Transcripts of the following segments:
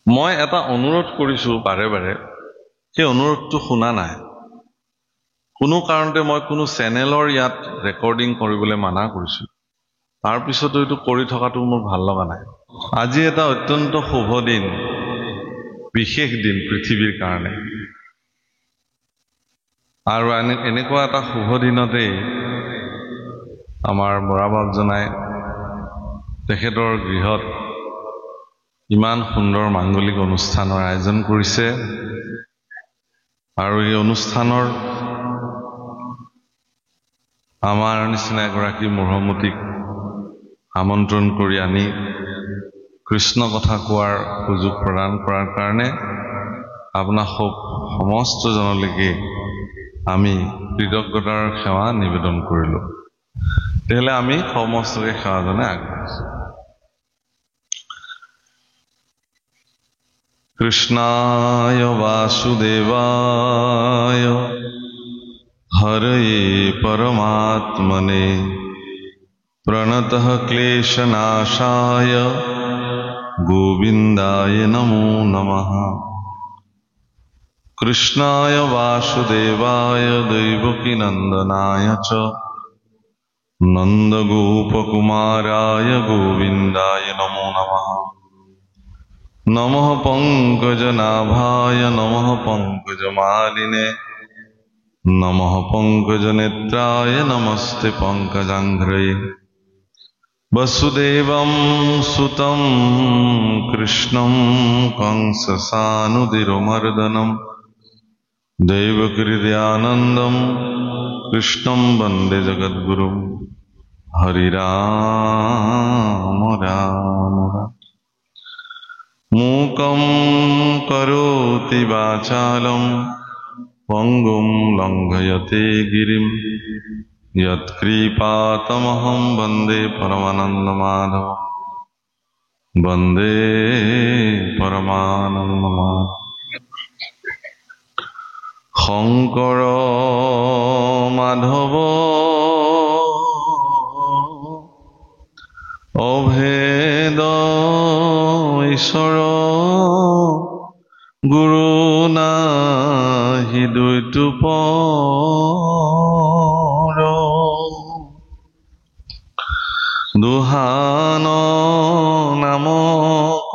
মই এটা অনুৰোধ কৰিছো বাৰে বাৰে, সেই অনুৰোধটো শুনা নাই। কোনো কাৰণতে মই কোনো চেনেলৰ ইয়াত ৰেকৰ্ডিং কৰিবলৈ মানা কৰিছো, তাৰ পিছতো এইটো কৰি থকাটো মোৰ ভাল লগা নাই। আজি এটা অত্যন্ত শুভ দিন, বিশেষ দিন পৃথিৱীৰ কাৰণে, আৰু এনেকুৱা এটা শুভ দিনতেই আমাৰ বৰাবাবজনাই তেখেতৰ গৃহত ইমান সুন্দৰ মাংগলিক অনুষ্ঠানৰ আয়োজন কৰিছে। আৰু এই অনুষ্ঠানৰ আমাৰ নিচিনা এগৰাকী মৰমতীক আমন্ত্ৰণ কৰি আনি কৃষ্ণ কথা কোৱাৰ সুযোগ প্ৰদান কৰাৰ কাৰণে আপোনাক সমস্ত জনলৈকে আমি কৃতজ্ঞতাৰ সেৱা নিবেদন কৰিলো। তেতিয়াহ'লে আমি সমস্তকে সেৱা জনাই আগবাঢ়িছো। কৃষ্ণায় বাসুদেবায় হরয়ে পরমাত্মনে প্রণতঃ ক্লেশনাশায় গোবিন্দায় নমো নমঃ। কৃষ্ণায় বাসুদেবায় দেবকীনন্দনায় চ নন্দগোপকুমারায় গোবিন্দায় নমো নমঃ। নমঃ পঙ্কজনাভায় নমঃ পঙ্কজমালিনে নমঃ পঙ্কজনেত্রায় নমস্তে পঙ্কজাঙ্ঘ্রয়ে। বসুদেবং সুতং কৃষ্ণং কংসসানুদিরমর্দনম দেবকীর্যানন্দম কৃষ্ণং বন্দে জগদ্গুরুম। হরি রাম রাম রাম। মূকং করোতি বাচালং পঙ্গুং লঙ্ঘয়তে গিরিম যৎকৃপাতমহং বন্দে পরমানন্দমাধবম। বন্দে পরমানন্দমাধবম। শঙ্কর মাধব অভেদ ঈশ্বর গুৰু নাহি দুইটো পৰ। দুহান নামক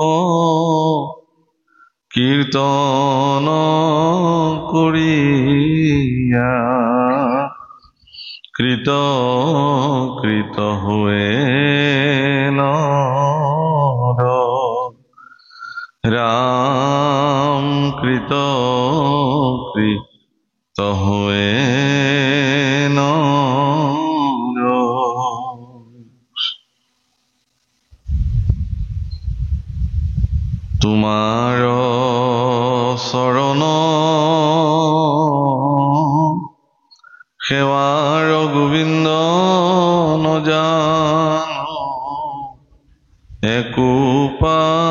কীৰ্তন কৰিয়া কৃত কৃত হয়ে নৰ। ৰাম কৃত কৃত হয়ে নৰ। তোমাৰ শৰণ সেৱাৰ গোবিন্দ নজানো একো পাই।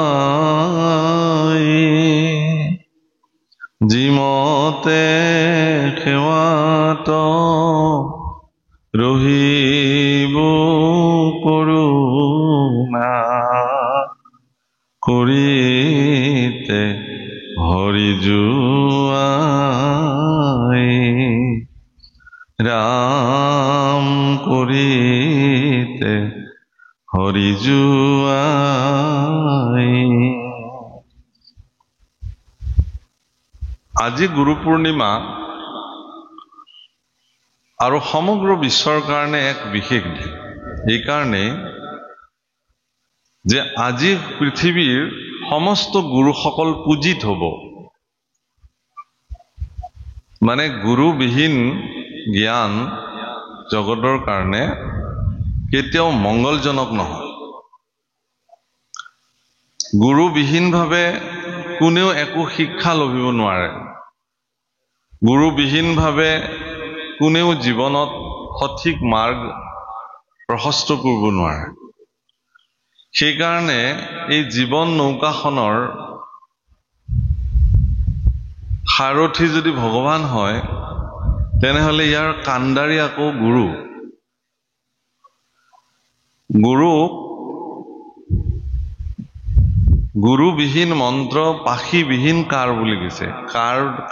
যিমতে সেৱাত ৰহিব কৰোণা কৰিতে হৰি জুৱাই। ৰাম কৰিতে হৰি জুৱাই। আজি গুৰু পূৰ্ণিমা আৰু সমগ্ৰ বিশ্বৰ কাৰণে এক বিশেষ দিন। এইকাৰণে যে আজি পৃথিৱীৰ সমস্ত গুৰুসকল পূজিত হ'ব। মানে গুৰুবিহীন জ্ঞান জগতৰ কাৰণে কেতিয়াও মংগলজনক নহয়। গুৰুবিহীনভাৱে কোনেও একো শিক্ষা লভিব নোৱাৰে। গুৰুবিহীনভাৱে কোনেও জীৱনত সঠিক মাৰ্গ প্ৰশস্ত কৰিব নোৱাৰে। সেইকাৰণে এই জীৱন নৌকাখনৰ সাৰথি যদি ভগৱান হয়, তেনেহলে ইয়াৰ কাণ্ডাৰী আকৌ গুৰু। গুৰুক গুৰুবিহীন মন্ত্ৰ পাখীবিহীন কাৰ বুলি কৈছে।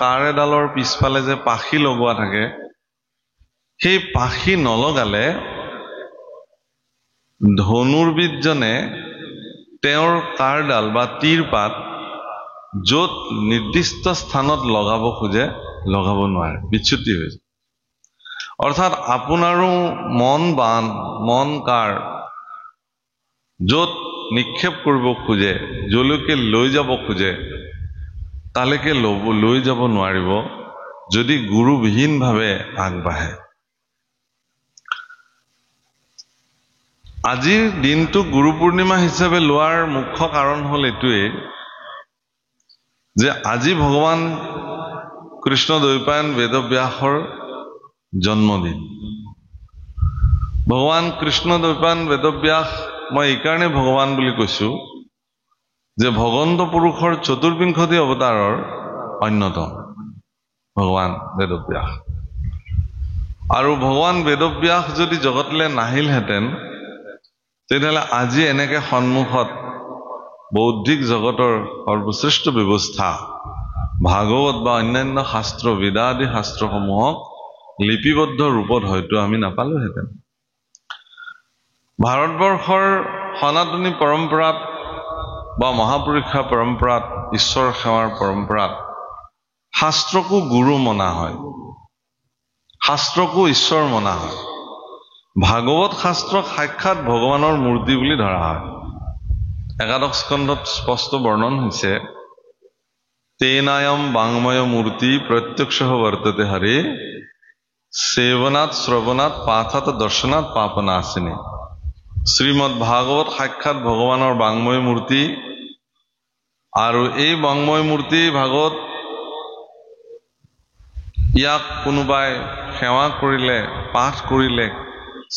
কাৰ এডালৰ পিছফালে যে পাখি লগোৱা থাকে, সেই পাখি নলগালে ধনুৰ্বিদজনে তেওঁৰ কাৰডাল বা তীৰ পাত য'ত নিৰ্দিষ্ট স্থানত লগাব খোজে লগাব নোৱাৰে, বিচ্যুতি হৈ যায়। অৰ্থাৎ আপোনাৰো মন কাৰ য'ত নিক্ষেপ কৰিব খোজে, যলৈকে লৈ যাব খোজে, তালৈকে লৈ যাব নোৱাৰিব যদি গুৰুবিহীনভাৱে আগবাঢ়ে। আজিৰ দিনটো গুৰু পূৰ্ণিমা হিচাপে লোৱাৰ মুখ্য কাৰণ হ'ল এইটোৱেই যে আজি ভগৱান কৃষ্ণ দ্বৈপায়ন বেদব্যাসৰ জন্মদিন। ভগৱান কৃষ্ণ দ্বৈপায়ন বেদব্যাস মই এইকাৰণে ভগৱান বুলি কৈছো যে ভগৱন্ত পুৰুষৰ চতুৰ্বিংশতি অৱতাৰৰ অন্যতম ভগৱান বেদব্যাস। আৰু ভগৱান বেদব্যাস যদি জগতলৈ নাহিলহেঁতেন তেতিয়াহ'লে আজি এনেকে সন্মুখত বৌদ্ধিক জগতৰ সৰ্বশ্ৰেষ্ঠ ব্যৱস্থা ভাগৱত বা অন্যান্য শাস্ত্ৰ বেদাদি শাস্ত্ৰসমূহক লিপিবদ্ধ ৰূপত হয়তো আমি নাপালোহেঁতেন। ভাৰতবৰ্ষৰ সনাতনী পৰম্পৰাত বা মহাপুৰুষা পৰম্পৰাত, ঈশ্বৰ সেৱাৰ পৰম্পৰাত শাস্ত্ৰকো গুৰু মনা হয়, শাস্ত্ৰকো ঈশ্বৰ মনা হয়। ভাগৱত শাস্ত্ৰক সাক্ষাৎ ভগৱানৰ মূৰ্তি বুলি ধৰা হয়। একাদশ স্কন্ধত স্পষ্ট বৰ্ণন হৈছে, তেনায়ম বাংময় মূৰ্তি প্ৰত্যক্ষঃ বৰ্ততে হৰে সেৱনাৎ শ্ৰৱণাৎ পাঠাৎ দৰ্শনাৎ পাপনাশিনী। শ্ৰীমদ ভাগৱত সাক্ষাৎ ভগৱানৰ বাংময় মূৰ্তি, আৰু এই বাংময় মূৰ্তি ভাগৱত ইয়াক কোনোবাই সেৱা কৰিলে, পাঠ কৰিলে,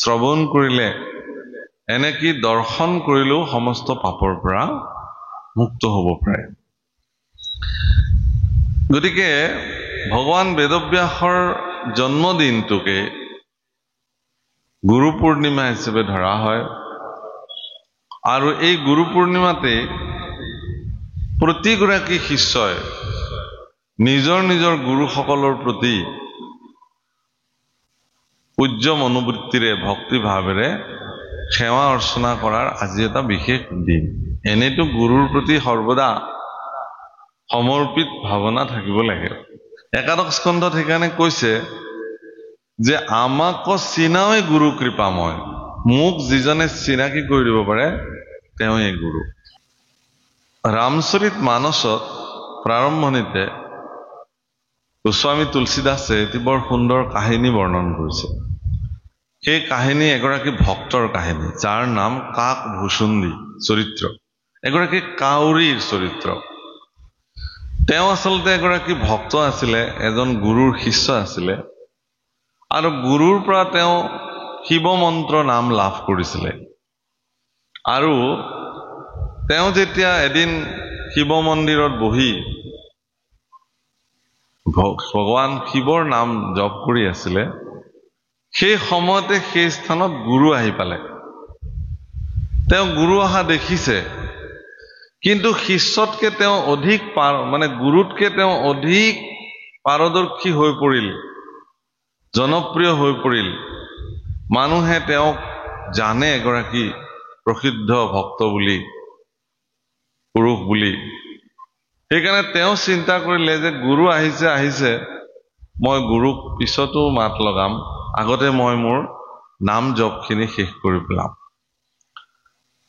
শ্ৰৱণ কৰিলে, এনেকি দৰ্শন কৰিলেও সমস্ত পাপৰ পৰা মুক্ত হ'ব পাৰে। গতিকে ভগৱান বেদব্যাসৰ জন্মদিনটোকে গুৰু পূৰ্ণিমা হিচাপে ধৰা হয়। আৰু এই গুৰু পূৰ্ণিমাতে প্ৰতিগৰাকী শিষ্যই নিজৰ নিজৰ গুৰুসকলৰ প্ৰতি পূজ্য মনোবৃত্তিৰে ভক্তি ভাৱেৰে সেৱা অৰ্চনা কৰাৰ আজি এটা বিশেষ দিন। এনেতো গুৰুৰ প্ৰতি সৰ্বদা সমৰ্পিত ভাৱনা থাকিব লাগে। একাদশ স্কন্ধত সেইকাৰণে কৈছে যে আমাক চিনাওৱে গুৰু কৃপাময়, মোক যিজনে চিনাকি কৰি দিব পাৰে তেওঁৱেই গুৰু। ৰামচৰিত মানসত প্ৰাৰম্ভণিতে গোস্বামী তুলসীদাসে এটি বৰ সুন্দৰ কাহিনী বৰ্ণন কৰিছে। সেই কাহিনী এগৰাকী ভক্তৰ কাহিনী, যাৰ নাম কাক ভুচুণ্ডী চৰিত্ৰ, এগৰাকী কাউৰীৰ চৰিত্ৰ। তেওঁ আচলতে এগৰাকী ভক্ত আছিলে, এজন গুৰুৰ শিষ্য আছিলে, আৰু গুৰুৰ পৰা তেওঁ শিৱ মন্ত্ৰ নাম লাভ কৰিছিলে। আৰু তেওঁ যেতিয়া এদিন শিৱ মন্দিৰত বহি ভগৱান শিৱৰ নাম জপ কৰি আছিলে, সেই সময়তে সেই স্থানত গুৰু আহি পালে। তেওঁ গুৰু অহা দেখিছে, কিন্তু শিষ্যতকে তেওঁ অধিক গুৰুতকে তেওঁ অধিক পাৰদৰ্শী হৈ পৰিল, জনপ্ৰিয় হৈ পৰিল। মানুহে তেওঁক জানে এগৰাকী প্ৰসিদ্ধ ভক্ত বুলি, পুৰুষ বুলি। সেইকাৰণে তেওঁ চিন্তা কৰিলে যে গুৰু আহিছে, মই গুৰুক পিছতো মাত লগাম, আগতে মই মোৰ নাম জপখিনি শেষ কৰি পেলাম।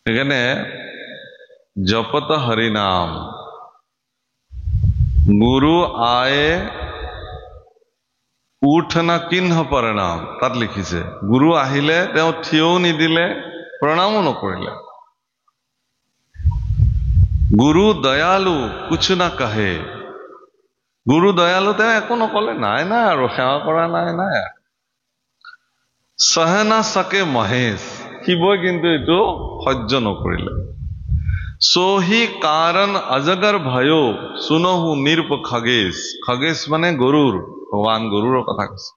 সেইকাৰণে জপত হৰি নাম গুৰু আয়ে উঠনা কিন্হ প্ৰণাম, তাত লিখিছে গুৰু আহিলে তেওঁ থিয়ও নিদিলে, প্ৰণামো নকৰিলে। গুৰু দয়ালু কুছ না কাহে, গুৰু দয়ালু, তেওঁ একো নকলে, নাই আৰু সেৱা কৰা নাই। সহনা চাকে মহেশ, শিৱই কিন্তু এইটো সহ্য নকৰিলে। সোহি কাৰণ অজগৰ ভয়ো সুনহু নিৰ্প খগেশ, খগেশ মানে গৰুৰ, ভগৱান গৰুৰৰ কথা কৈছে।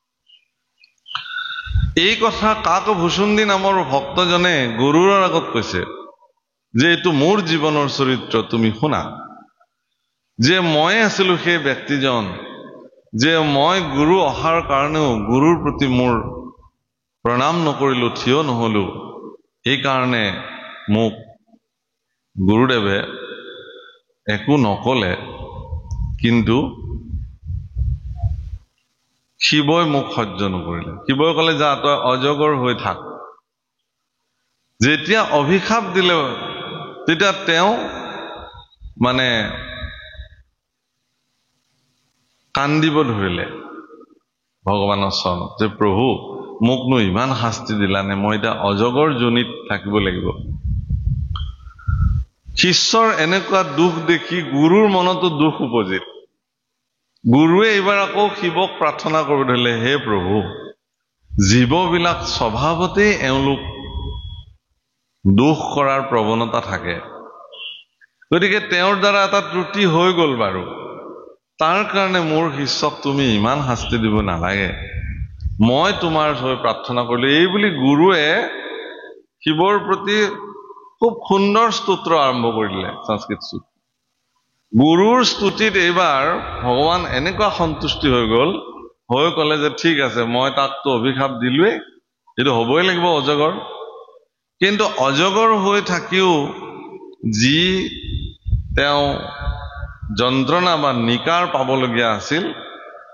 এই কথা কাক ভুচুণ্ডী নামৰ ভক্তজনে গৰুৰৰ আগত কৈছে যে এইটো মোৰ জীৱনৰ চৰিত্ৰ তুমি শুনা যে মই আছিলো সেই ব্যক্তিজন যে মই গুৰু অহাৰ কাৰণেও গুৰুৰ প্ৰতি মোৰ প্ৰণাম নকৰিলো থিয় নহলো এই কাৰণে মোক গুৰুদেৱে একো নকলে কিন্তু শিৱই মোক সহ্য নকৰিলে শিৱই ক'লে যা তই অজগৰ হৈ থাক যেতিয়া অভিশাপ দিলে তেতিয়া তেওঁ মানে কান্দিব ধৰিলে ভগৱানৰ চৰণত যে প্ৰভু মোকনো ইমান শাস্তি দিলানে মই এতিয়া অজগৰ যোনিত থাকিব লাগিব শিষ্যৰ এনেকুৱা দুখ দেখি গুৰুৰ মনতো দুখ উপজিল গুৰুৱে এইবাৰ আকৌ শিৱক প্ৰাৰ্থনা কৰিব ধৰিলে হে প্ৰভু জীৱবিলাক স্বভাৱতেই এওঁলোক দোষ কৰাৰ প্ৰৱণতা থাকে গতিকে তেওঁৰ দ্বাৰা এটা ত্ৰুটি হৈ গ'ল বাৰু তাৰ কাৰণে মোৰ শিষ্যক তুমি ইমান শাস্তি দিব নালাগে মই তোমাৰ হৈ প্ৰাৰ্থনা কৰিলো এই বুলি গুৰুৱে শিৱৰ প্ৰতি খুব সুন্দৰ স্তোত্ৰ আৰম্ভ কৰিলে সংস্কৃত স্তোত্ৰ গুৰুৰ স্তুতিত এইবাৰ ভগৱান এনেকুৱা সন্তুষ্টি হৈ গ'ল হৈ ক'লে যে ঠিক আছে মই তাকতো অভিশাপ দিলোৱে এইটো হ'বই লাগিব অজগৰ কিন্তু অজগৰ হৈ থাকিও যি তেওঁ যন্ত্ৰণা বা নিকাৰ পাবলগীয়া আছিল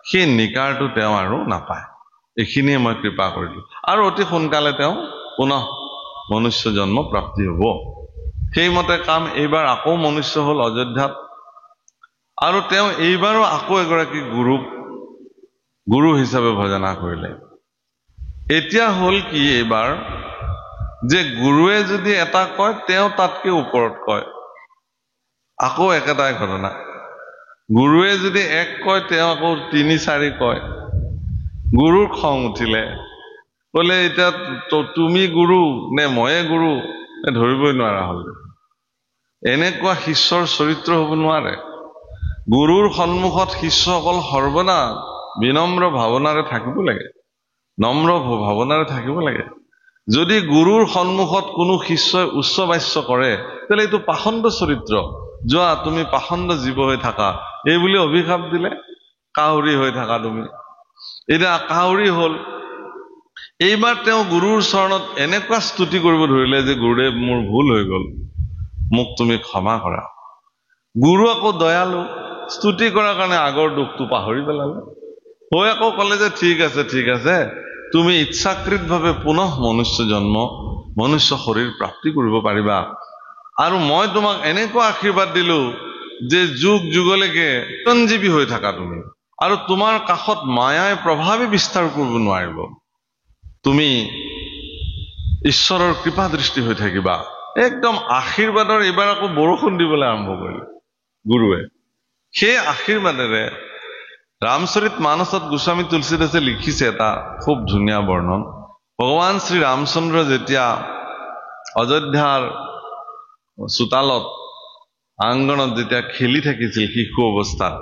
সেই নিকাৰটো তেওঁ আৰু নাপায় এইখিনিয়ে মই কৃপা কৰিলো আৰু অতি সোনকালে তেওঁ পুনঃ মনুষ্য জন্ম প্ৰাপ্তি হ'ব সেইমতে কাম এইবাৰ আকৌ মনুষ্য হ'ল অযোধ্যাত আৰু তেওঁ এইবাৰো আকৌ এগৰাকী গুৰু হিচাপে ভজনা কৰিলে এতিয়া হ'ল কি এইবাৰ যে গুৰুৱে যদি এটা কয় তেওঁ তাতকে ওপৰত কয় আকৌ একেটাই ঘটনা গুৰুৱে যদি এক কয় তেওঁ আকৌ ৩-৪ কয় গুৰুৰ খং উঠিলে ক'লে এতিয়া তুমি গুৰু নে ময়ে গুৰু ধৰিবই নোৱাৰা হ'ল এনেকুৱা শিষ্যৰ চৰিত্ৰ হ'ব নোৱাৰে গুৰুৰ সন্মুখত শিষ্যসকল সৰ্বদা বিনম্ৰ ভাৱনাৰে থাকিব লাগে নম্ৰ ভাৱনাৰে থাকিব লাগে যদি গুৰুৰ সন্মুখত কোনো শিষ্যই উচ্চ বাচ্য কৰে তেলে এইটো পাখণ্ড চৰিত্ৰ যোৱা তুমি পাখণ্ড জীৱ হৈ থাকা এই বুলি অভিশাপ দিলে কাউৰী হৈ থাকা তুমি এতিয়া কাউৰী হ'ল এইবাৰ তেওঁ গুৰুৰ চৰণত এনেকুৱা স্তুতি কৰিব ধৰিলে যে গুৰুদেৱ মোৰ ভুল হৈ গ'ল মোক তুমি ক্ষমা কৰা গুৰু আকৌ দয়ালু স্তুতি কৰাৰ কাৰণে আগৰ দুখটো পাহৰি পেলালে হৈ আকৌ ক'লে যে ঠিক আছে তুমি ইচ্ছাকৃতভাৱে পুনঃ মনুষ্য জন্ম মনুষ্য শৰীৰ প্ৰাপ্তি কৰিব পাৰিবা আৰু মই তোমাক এনেকুৱা আশীৰ্বাদ দিলো যে যুগ যুগলৈকে চিৰঞ্জীৱী হৈ থাকা তুমি আৰু তোমাৰ কাষত মায়াই প্ৰভাৱে বিস্তাৰ কৰিব নোৱাৰিব তুমি ঈশ্বৰৰ কৃপা দৃষ্টি হৈ থাকিবা একদম আশীৰ্বাদৰ এইবাৰ আকৌ বৰষুণ দিবলৈ আৰম্ভ কৰিলে গুৰুৱে সেই আশীৰ্বাদেৰে ৰামচৰিত মানসত গোস্বামী তুলসীদাসে লিখিছে এটা খুব ধুনীয়া বৰ্ণন ভগৱান শ্ৰী ৰামচন্দ্ৰ যেতিয়া অযোধ্যাৰ চোতালত আংগণত যেতিয়া খেলি থাকিছিল শিশু অৱস্থাত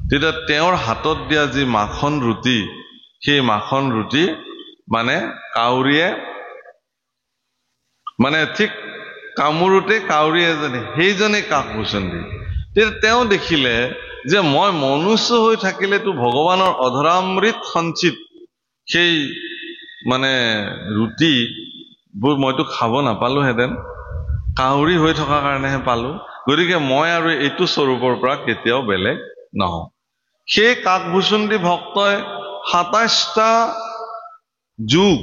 তেতিয়া তেওঁৰ হাতত দিয়া যি মাখন ৰুটি সেই মাখন ৰুটি মানে কাউৰীয়ে মানে ঠিক কামুৰুতে কাউৰী এজনী সেইজনে কাকভূষণ দি তেতিয়া তেওঁ দেখিলে যে মই মনুষ্য হৈ থাকিলেতো ভগৱানৰ অধৰামৃত সঞ্চিত সেই মানে ৰুটি বোৰ মইতো খাব নাপালোহেঁতেন কাউৰী হৈ থকাৰ কাৰণেহে পালো গতিকে মই আৰু এইটো স্বৰূপৰ পৰা কেতিয়াও বেলেগ নহওঁ সেই কাকভূষণী ভক্তই ২৭টা যুগ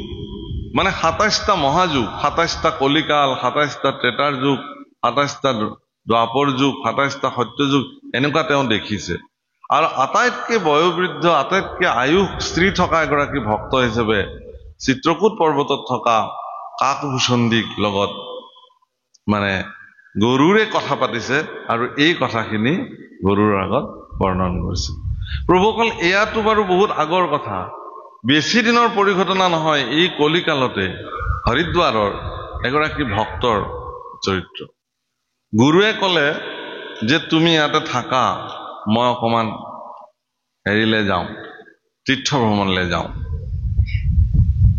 মানে ২৭টা মহাযুগ ২৭টা কলিকাল ২৭টা ত্ৰেতাৰ যুগ ২৭টা দ্বাপৰ যুগ ২৭টা সত্য যুগ এনেকুৱা তেওঁ দেখিছে আৰু আটাইতকৈ বয়োবৃদ্ধ আটাইতকৈ আয়ুস স্ত্ৰী থকা এগৰাকী ভক্ত হিচাপে চিত্ৰকূট পৰ্বতত থকা কাকভূষণীক লগত মানে গৰুৰে কথা পাতিছে আৰু এই কথাখিনি গৰুৰ আগত বৰ্ণন কৰিছে প্ৰভুসকল এয়াতো বাৰু বহুত আগৰ কথা বেছি দিনৰ পৰিঘটনা নহয় এই কলিকালতে হৰিদ্বাৰৰ এগৰাকী ভক্তৰ চৰিত্ৰ গুৰুৱে ক'লে যে তুমি ইয়াতে থাকা মই অকমান হেৰিলে যাওঁ তীৰ্থ ভ্ৰমণলৈ যাওঁ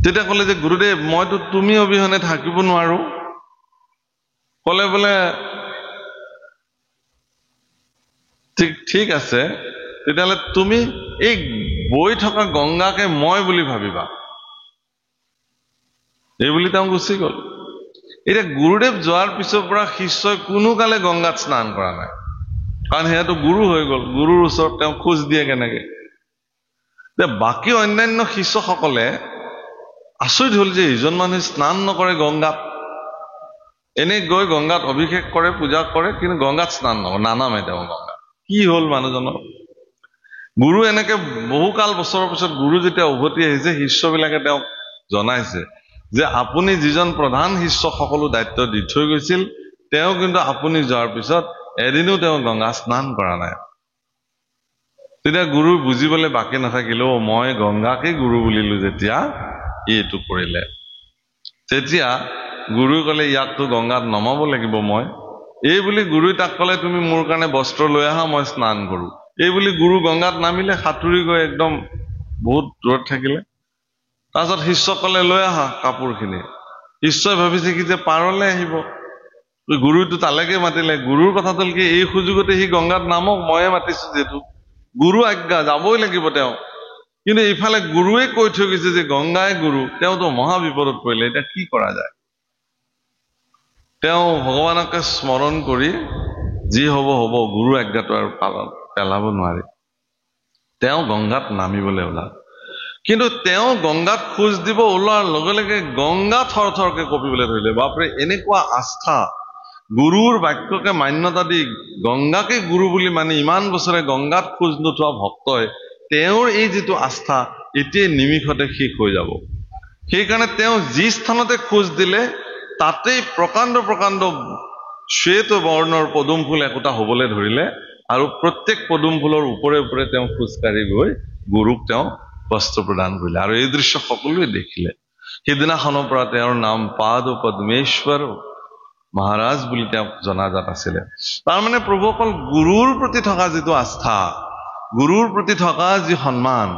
তেতিয়া ক'লে যে গুৰুদেৱ মইতো তুমি অবিহনে থাকিব নোৱাৰো কলে বোলে ঠিক আছে, তেতিয়াহ'লে তুমি এই বৈ থকা গংগাকে মই বুলি ভাবিবা, এই বুলি তেওঁ গুচি গ'ল। এতিয়া গুৰুদেৱ যোৱাৰ পিছৰ পৰা শিষ্যই কোনো কালে গংগাত স্নান কৰা নাই, কাৰণ সেয়াটো গুৰু হৈ গ'ল। গুৰুৰ ওচৰত তেওঁ খোজ দিয়ে কেনেকে? বাকী অন্যান্য শিষ্যসকলে আচৰিত হ'ল যে ইজন মানুহে স্নান নকৰে গংগাত, এনেই গৈ গংগাত অভিষেক কৰে, পূজা কৰে, কিন্তু গংগাত স্নান নকৰে, নানামে তেওঁ গংগা। কি হ'ল মানুহজনৰ? গুৰু এনেকে বহুকাল বছৰৰ পিছত গুৰু যেতিয়া উভতি আহিছে, শিষ্যবিলাকে তেওঁক জনাইছে যে আপুনি যিজন প্ৰধান শিষ্য সকলো দায়িত্ব দি থৈ গৈছিল, তেওঁ কিন্তু আপুনি যোৱাৰ পিছত এদিনো তেওঁ গংগা স্নান কৰা নাই। তেতিয়া গুৰু বুজিবলৈ বাকী নাথাকিলেও, মই গংগাকে গুৰু বুলিলো যেতিয়া এইটো কৰিলে। তেতিয়া গুৰুৱে ক'লে ইয়াকতো গংগাত নমাব লাগিব মই। এই বুলি গুৰুৱে তাক ক'লে তুমি মোৰ কাৰণে বস্ত্ৰ লৈ আহা, মই স্নান কৰো। এই বুলি গুৰু গংগাত নামিলে, সাঁতুৰি গৈ একদম বহুত দূৰত থাকিলে। তাৰপিছত শিষ্যসকলে লৈ আহা কাপোৰখিনি। শিষ্যই ভাবিছে কি যে পাৰলে আহিব, গুৰুটো তালৈকে মাতিলে। গুৰুৰ কথাটো হ'ল কি, এই সুযোগতে সি গংগাত নামক, ময়ে মাতিছো যিহেতু, গুৰু আজ্ঞা, যাবই লাগিব তেওঁ। কিন্তু ইফালে গুৰুৱে কৈ থৈ গৈছে যে গংগাই গুৰু, তেওঁতো মহা বিপদত পৰিলে। এতিয়া কি কৰা যায়? তেওঁ ভগৱানকে স্মৰণ কৰি যি হব হব, গুৰু আজ্ঞাটো আৰু পেলাব নোৱাৰি, তেওঁ গংগাত নামিবলৈ ওলাল। কিন্তু তেওঁ গংগাত খোজ দিব ওলোৱাৰ লগে লগে গংগা থৰ থৰকে কঁপিবলৈ ধৰিলে। বাপৰে, এনেকুৱা আস্থা! গুৰুৰ বাক্যকে মান্যতা দি গংগাকে গুৰু বুলি মানি ইমান বছৰে গংগাত খোজ নোথোৱা ভক্তই, তেওঁৰ এই যিটো আস্থা এতিয়া নিমিষতে শেষ হৈ যাব। সেইকাৰণে তেওঁ যি স্থানতে খোজ দিলে তাতেই প্ৰকাণ্ড প্ৰকাণ্ড শ্বেত বৰ্ণৰ পদুম ফুল একোটা হবলৈ ধৰিলে, আৰু প্ৰত্যেক পদুম ফুলৰ ওপৰে ওপৰে তেওঁ খোজকাঢ়ি গৈ গুৰুক তেওঁ বস্ত্ৰ প্ৰদান কৰিলে। আৰু এই দৃশ্য সকলোৱে দেখিলে। সেইদিনাখনৰ পৰা তেওঁৰ নাম পাদ পদ্মেশ্বৰ মহাৰাজ বুলি তেওঁক জনাজাত আছিলে। তাৰমানে প্ৰভুসকল, গুৰুৰ প্ৰতি থকা যিটো আস্থা, গুৰুৰ প্ৰতি থকা যি সন্মান,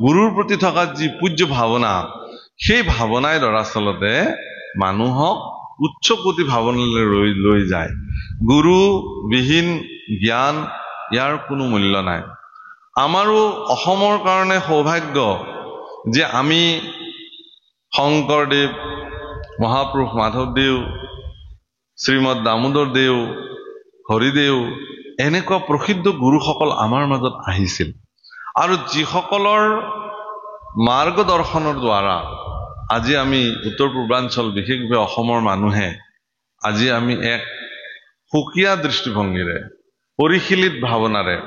গুৰুৰ প্ৰতি থকা যি পূজ্য ভাৱনা, সেই ভাৱনাই দৰাচলতে মানুহক উচ্চ কোটি ভাৱনালৈ লৈ যায়। গুৰুবিহীন জ্ঞান, ইয়াৰ কোনো মূল্য নাই। আমাৰো অসমৰ কাৰণে সৌভাগ্য যে আমি শংকৰদেৱ, মহাপুৰুষ মাধৱদেৱ, শ্ৰীমদ দামোদৰ দেও, হৰিদেউ, এনেকুৱা প্ৰসিদ্ধ গুৰুসকল আমাৰ মাজত আহিছিল। আৰু যিসকলৰ মাৰ্গদৰ্শনৰ দ্বাৰা আজি আমি উত্তৰ পূৰ্বাঞ্চল, বিশেষভাৱে অসমৰ মানুহে আজি আমি এক সুকীয়া দৃষ্টিভংগীৰে, পৰিশীলিত ভাৱনাৰে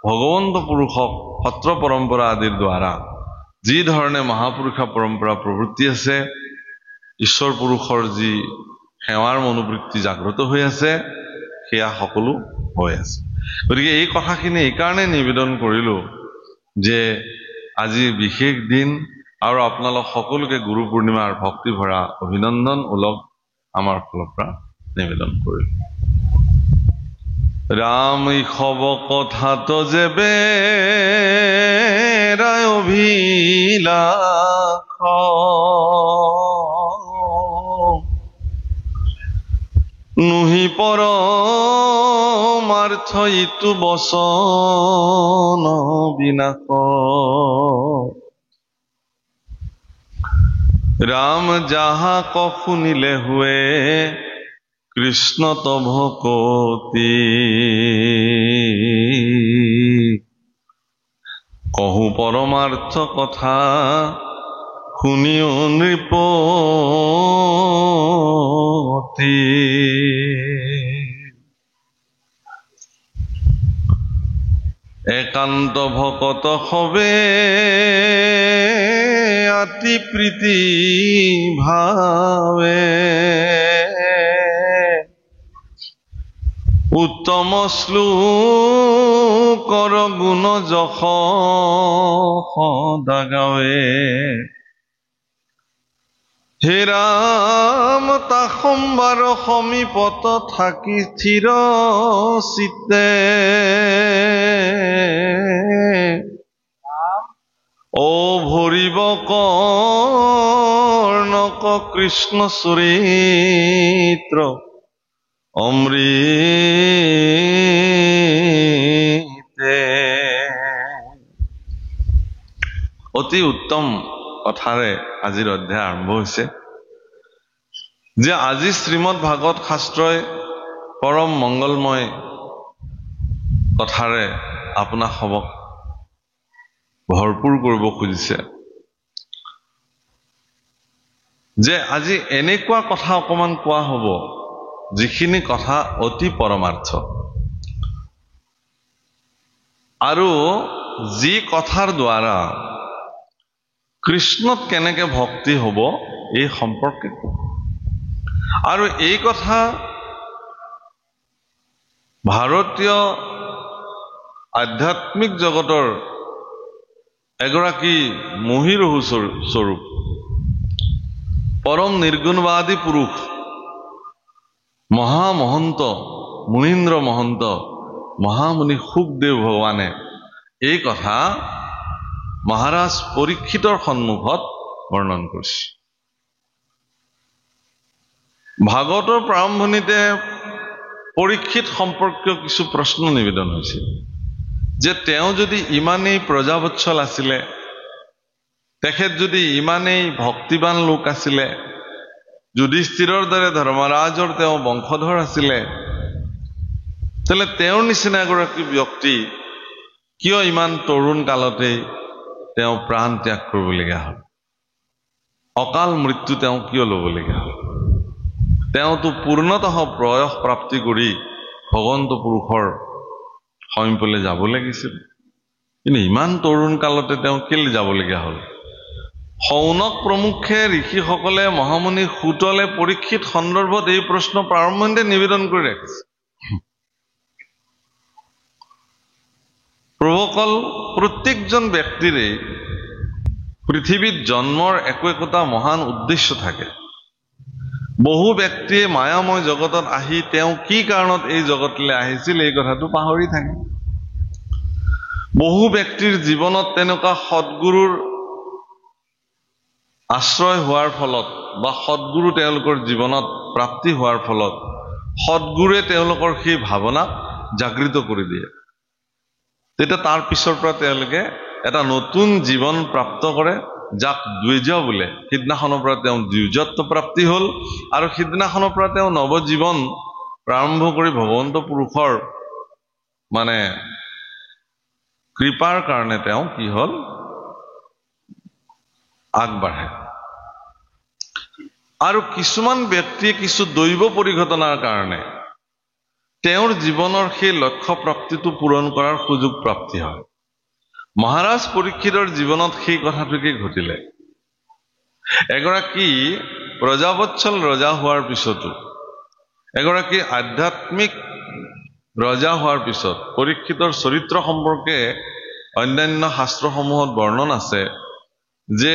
ভগৱন্ত পুৰুষক সত্ৰ পৰম্পৰা আদিৰ দ্বাৰা যি ধৰণে মহাপুৰুষা পৰম্পৰা প্ৰবৃত্তি আছে, ঈশ্বৰ পুৰুষৰ যি সেৱাৰ মনোবৃত্তি জাগ্ৰত হৈ আছে, সেয়া সকলো হৈ আছে। গতিকে এই কথাখিনি এইকাৰণে নিবেদন কৰিলো যে আজি বিশেষ দিন, আৰু আপোনালোক সকলোকে গুৰু পূৰ্ণিমাৰ ভক্তি ভৰা অভিনন্দন ওলগ আমাৰ ফালৰ পৰা নিবেদন কৰিলো। ৰাম ইসব কথাত যেবে ৰায় অভিলাষ, নুহি পৰমাৰ্থ ইটো বচন বিনাশ। ৰাম যাহা ক শুনিলে হুৱে, কৃষ্ণ তভ কতি, কহু পৰমাৰ্থ কথা শুনিও নৃপতি। একান্ত ভকত হবে অতি প্ৰীতি ভাবে, উত্তম শ্লোকৰ গুণ যশ সদা গাৱে। হে ৰাম তা সম্বাৰ সমীপত থাকি স্থিৰ চিত্তে, ও ভৰিব কৰ্ণক কৃষ্ণ চৰিত্ৰ অমৃতে। অতি উত্তম কথাৰে আজিৰ অধ্যায় আৰম্ভ হৈছে যে আজি শ্ৰীমদ ভাগৱত শাস্ত্ৰই পৰম মংগলময় কথাৰে আপোনাক সবক ভৰপূৰ কৰিব খুজিছে যে আজি এনেকুৱা কথা অকমান কোৱা হ'ব যিখিনি কথা অতি পৰমাৰ্থ আৰু যি কথাৰ দ্বাৰা কৃষ্ণত কেনেকে ভক্তি হ'ব এই সম্পৰ্কে আৰু এই কথা ভাৰতীয় আধ্যাত্মিক জগতৰ এগৰাকী মহিৰুহু স্বৰূপ পৰম নিৰ্গুণবাদী পুৰুষ মহামহন্ত মুনীন্দ্ৰ মহন্ত মহামুনি সুখদেৱ ভগৱানে এই কথা মহাৰাজ পৰীক্ষিতৰ সন্মুখত বৰ্ণন কৰিছে। ভাগৱতৰ প্ৰাৰম্ভণিতে পৰীক্ষিত সম্পৰ্কীয় কিছু প্ৰশ্ন নিবেদন হৈছিল যে তেওঁ যদি ইমানেই প্ৰজাবৎসল আছিলে, তেখেত যদি ইমানেই ভক্তিবান লোক আছিলে, যুধিষ্ঠিৰৰ দৰে ধৰ্মৰাজৰ তেওঁ বংশধৰ আছিলে, তেলে তেওঁৰ নিচিনা এগৰাকী ব্যক্তি কিয় ইমান তৰুণ কালতেই তেওঁ প্ৰাণ ত্যাগ কৰিবলগীয়া হ'ল? অকাল মৃত্যু তেওঁ কিয় ল'বলগীয়া হ'ল? তেওঁতো পূৰ্ণতঃ বয়স প্ৰাপ্তি কৰি ভগৱন্ত পুৰুষৰ সমীপলৈ যাব লাগিছিল, কিন্তু ইমান তৰুণ কালতে তেওঁ কেলে যাবলগীয়া হ'ল? শৌনক প্ৰমুখে ঋষিসকলে মহামুনি সুতলে পৰীক্ষিত সন্দৰ্ভত এই প্ৰশ্ন প্ৰাৰম্ভণিতে নিবেদন কৰি ৰাখিছে। প্ৰভুসকল, প্ৰত্যেকজন ব্যক্তিৰে পৃথিৱীত জন্মৰ একোটা মহান উদ্দেশ্য থাকে। বহু ব্যক্তিয়ে মায়াময় জগতত আহি তেওঁ কি কাৰণত এই জগতলৈ আহিছিল এই কথাটো পাহৰি থাকে। বহু ব্যক্তিৰ জীৱনত তেনেকুৱা সৎগুৰুৰ আশ্ৰয় হোৱাৰ ফলত বা সৎগুৰু তেওঁলোকৰ জীৱনত প্ৰাপ্তি হোৱাৰ ফলত সৎগুৰুৱে তেওঁলোকৰ সেই ভাৱনাক জাগৃত কৰি দিয়ে। তেতিয়া তাৰ পিছৰ পৰা তেওঁলোকে এটা নতুন জীৱন প্ৰাপ্ত কৰে, যাক দ্বিজ বোলে। সিদিনাখনৰ পৰা তেওঁ দ্বিজত্ব প্ৰাপ্তি হ'ল আৰু সিদিনাখনৰ পৰা তেওঁ নৱজীৱন প্ৰাৰম্ভ কৰি ভগৱন্ত পুৰুষৰ কৃপাৰ কাৰণে তেওঁ কি হ'ল? আগবাঢ়ে। আৰু কিছুমান ব্যক্তিয়ে কিছু দৈৱ পৰিঘটনাৰ কাৰণে তেওঁৰ জীৱনৰ সেই লক্ষ্য প্ৰাপ্তিটো পূৰণ কৰাৰ সুযোগ প্ৰাপ্তি হয়। মহাৰাজ পৰীক্ষিতৰ জীৱনত সেই কথাটোকে ঘটিলে। এগৰাকী প্ৰজাবৎসল ৰজা হোৱাৰ পিছতো, এগৰাকী আধ্যাত্মিক ৰজা হোৱাৰ পিছত পৰীক্ষিতৰ চৰিত্ৰ সম্পৰ্কে অন্যান্য শাস্ত্ৰসমূহত বৰ্ণন আছে যে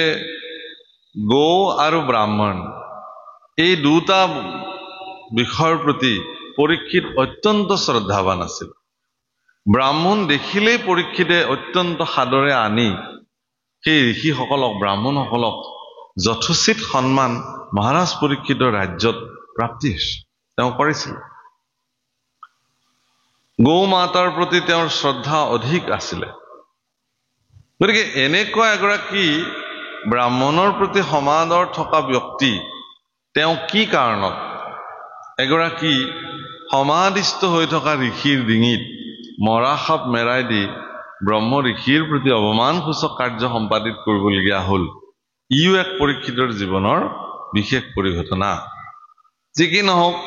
গৌ আৰু ব্ৰাহ্মণ এই দুটা বিষয়ৰ প্ৰতি পৰীক্ষিত অত্যন্ত শ্ৰদ্ধাৱান আছিল। ব্ৰাহ্মণ দেখিলেই পৰীক্ষিতে অত্যন্ত সাদৰে আনি সেই ঋষিসকলক, ব্ৰাহ্মণসকলক যথোচিত সন্মান মহাৰাজ পৰীক্ষিতৰ ৰাজ্যত প্ৰাপ্তি হৈছে, তেওঁ কৰিছিল। গৌ মাতাৰ প্ৰতি তেওঁৰ শ্ৰদ্ধা অধিক আছিলে। গতিকে এনেকুৱা এগৰাকী ব্ৰাহ্মণৰ প্ৰতি সমাদৰ থকা ব্যক্তি তেওঁ কি কাৰণত এগৰাকী সমাধিস্থ হৈ থকা ঋষিৰ ডিঙিত মৰা সাপ মেৰাই দি ব্ৰহ্ম ঋষিৰ প্ৰতি অৱমানসূচক কাৰ্য সম্পাদিত কৰিবলগীয়া হ'ল? ইও এক পৰীক্ষিতৰ জীৱনৰ বিশেষ পৰিঘটনা। যি কি নহওক,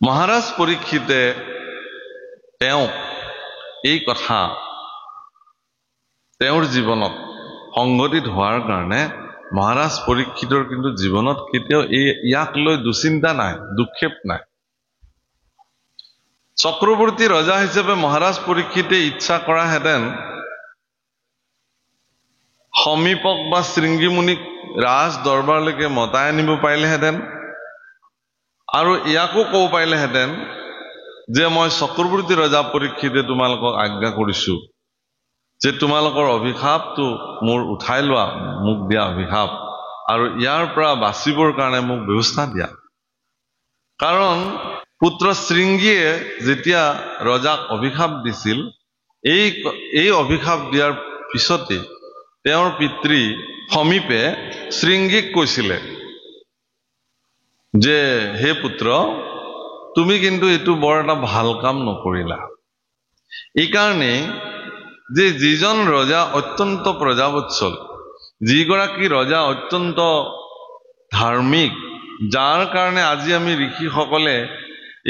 মহাৰাজ পৰীক্ষিতে তেওঁক এই কথা তেওঁৰ জীৱনত সংঘটিত হোৱাৰ কাৰণে মহাৰাজ পৰীক্ষিতৰ কিন্তু জীৱনত কেতিয়াও ইয়াক লৈ দুচিন্তা নাই, দুক্ষেপ নাই। চক্ৰৱৰ্তী ৰজা হিচাপে মহাৰাজ পৰীক্ষিতে ইচ্ছা কৰাহেঁতেন সমীপক বা শৃংগীমুনিক ৰাজ দৰবাৰলৈকে মতাই আনিব পাৰিলেহেঁতেন আৰু ইয়াকো ক'ব পাৰিলেহেঁতেন যে মই চক্ৰৱৰ্তী ৰজা পৰীক্ষিতে তোমালোকক আজ্ঞা কৰিছো যে তোমালোকৰ অভিশাপটো মোৰ উঠাই লোৱা, মোক দিয়া অভিশাপ, আৰু ইয়াৰ পৰা বাচিবৰ কাৰণে মোক ব্যৱস্থা দিয়া। কাৰণ পুত্ৰ শৃংগীয়ে যেতিয়া ৰজাক অভিশাপ দিছিল, এই অভিশাপ দিয়াৰ পিছতে তেওঁৰ পিতৃ সমীপে শৃংগীক কৈছিলে যে হে পুত্ৰ, তুমি কিন্তু এইটো বৰ এটা ভাল কাম নকৰিলা। এইকাৰণে যে যিজন ৰজা অত্যন্ত প্ৰজাবৎসল, যিগৰাকী ৰজা অত্যন্ত ধাৰ্মিক, যাৰ কাৰণে আজি আমি ঋষিসকলে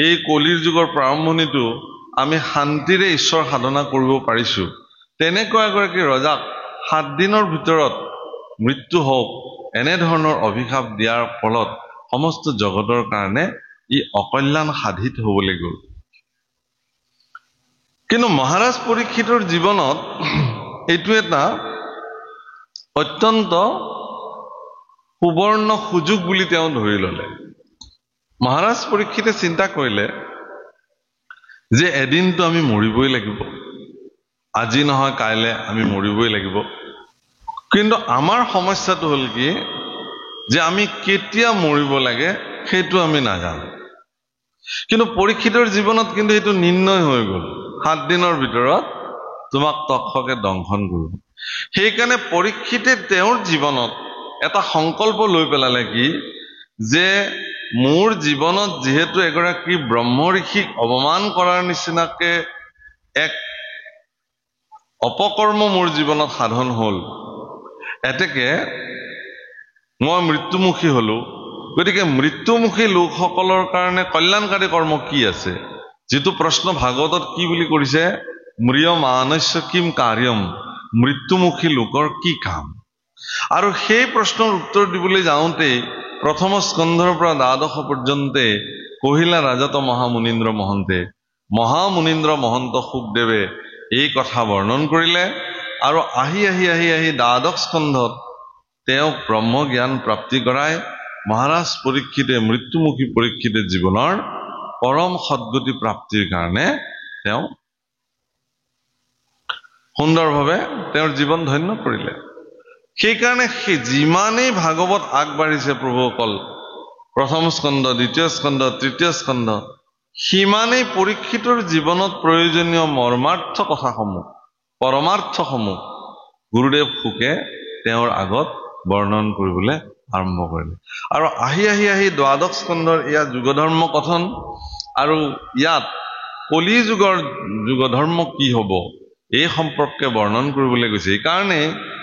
এই কলিৰ যুগৰ প্ৰাৰম্ভণিটো আমি শান্তিৰে ঈশ্বৰ সাধনা কৰিব পাৰিছো, তেনেকুৱা এগৰাকী ৰজাক 7 দিনৰ ভিতৰত মৃত্যু হওক এনেধৰণৰ অভিশাপ দিয়াৰ ফলত সমস্ত জগতৰ কাৰণে ই অকল্যাণ সাধিত হ'বলৈ গ'ল। কিন্তু মহাৰাজ পৰীক্ষিতৰ জীৱনত এইটো এটা অত্যন্ত সুবৰ্ণ সুযোগ বুলি তেওঁ ধৰি ল'লে। মহাৰাজ পৰীক্ষিতে চিন্তা কৰিলে যে এদিনটো আমি মৰিবই লাগিব, আজি নহয় কাইলৈ আমি মৰিবই লাগিব। কিন্তু আমাৰ সমস্যাটো হ'ল কি, যে আমি কেতিয়া মৰিব লাগে সেইটো আমি নাজানো। কিন্তু পৰীক্ষিতৰ জীৱনত কিন্তু এইটো নিৰ্ণয় হৈ গ'ল, 7 দিনৰ ভিতৰত তোমাক তক্ষকে দংশন কৰিব। সেইকাৰণে পৰীক্ষিতে তেওঁৰ জীৱনত এটা সংকল্প লৈ পেলালে কি, যে মোৰ জীৱনত যিহেতু এগৰাকী ব্ৰহ্ম ঋষিক অপমান কৰাৰ নিচিনাকে এক অপকৰ্ম মোৰ জীৱনত সাধন হ'ল, এতেকে মই মৃত্যুমুখী হলো। গতিকে মৃত্যুমুখী লোকসকলৰ কাৰণে কল্যাণকাৰী কৰ্ম কি আছে, যিটো প্ৰশ্ন ভাগৱতত কি বুলি কৰিছে, ম্ৰিয়মানস্য কিম কাৰ্যম, মৃত্যুমুখী লোকৰ কি কাম। আৰু সেই প্ৰশ্নৰ উত্তৰ দিবলৈ যাওঁতে প্ৰথম স্কন্ধৰ পৰা 12 পৰ্যন্তে কহিলা ৰাজত মহামুনীন্দ্ৰ মহন্ত শুকদেৱে এই কথা বৰ্ণন কৰিলে। আৰু আহি 12 স্কন্ধত তেওঁক ব্ৰহ্মজ্ঞান প্ৰাপ্তি কৰাই মহাৰাজ পৰীক্ষিতে মৃত্যুমুখী পৰীক্ষিতে জীৱনৰ পৰম সদ্গতি প্ৰাপ্তিৰ কাৰণে তেওঁ সুন্দৰভাৱে তেওঁৰ জীৱন ধন্য কৰিলে। সেইকাৰণে যিমানেই ভাগৱত আগবাঢ়িছে প্ৰভুসকল, প্ৰথম স্কন্ধ, দ্বিতীয় স্কন্ধ, তৃতীয় স্কন্ধ, সিমানেই পৰীক্ষিতৰ জীৱনত প্ৰয়োজনীয় মৰ্মাৰ্থ কথাসমূহ, পৰমাৰ্থসমূহ গুৰুদেৱ শুকে তেওঁৰ আগত বৰ্ণন কৰিবলৈ আৰম্ভ কৰিলে। আৰু আহি 12 স্কন্ধৰ ইয়াত যুগধৰ্ম কথন, আৰু ইয়াত কলি যুগৰ যুগধৰ্ম কি হ'ব এই সম্পৰ্কে বৰ্ণন কৰিবলৈ গৈছে। এইকাৰণে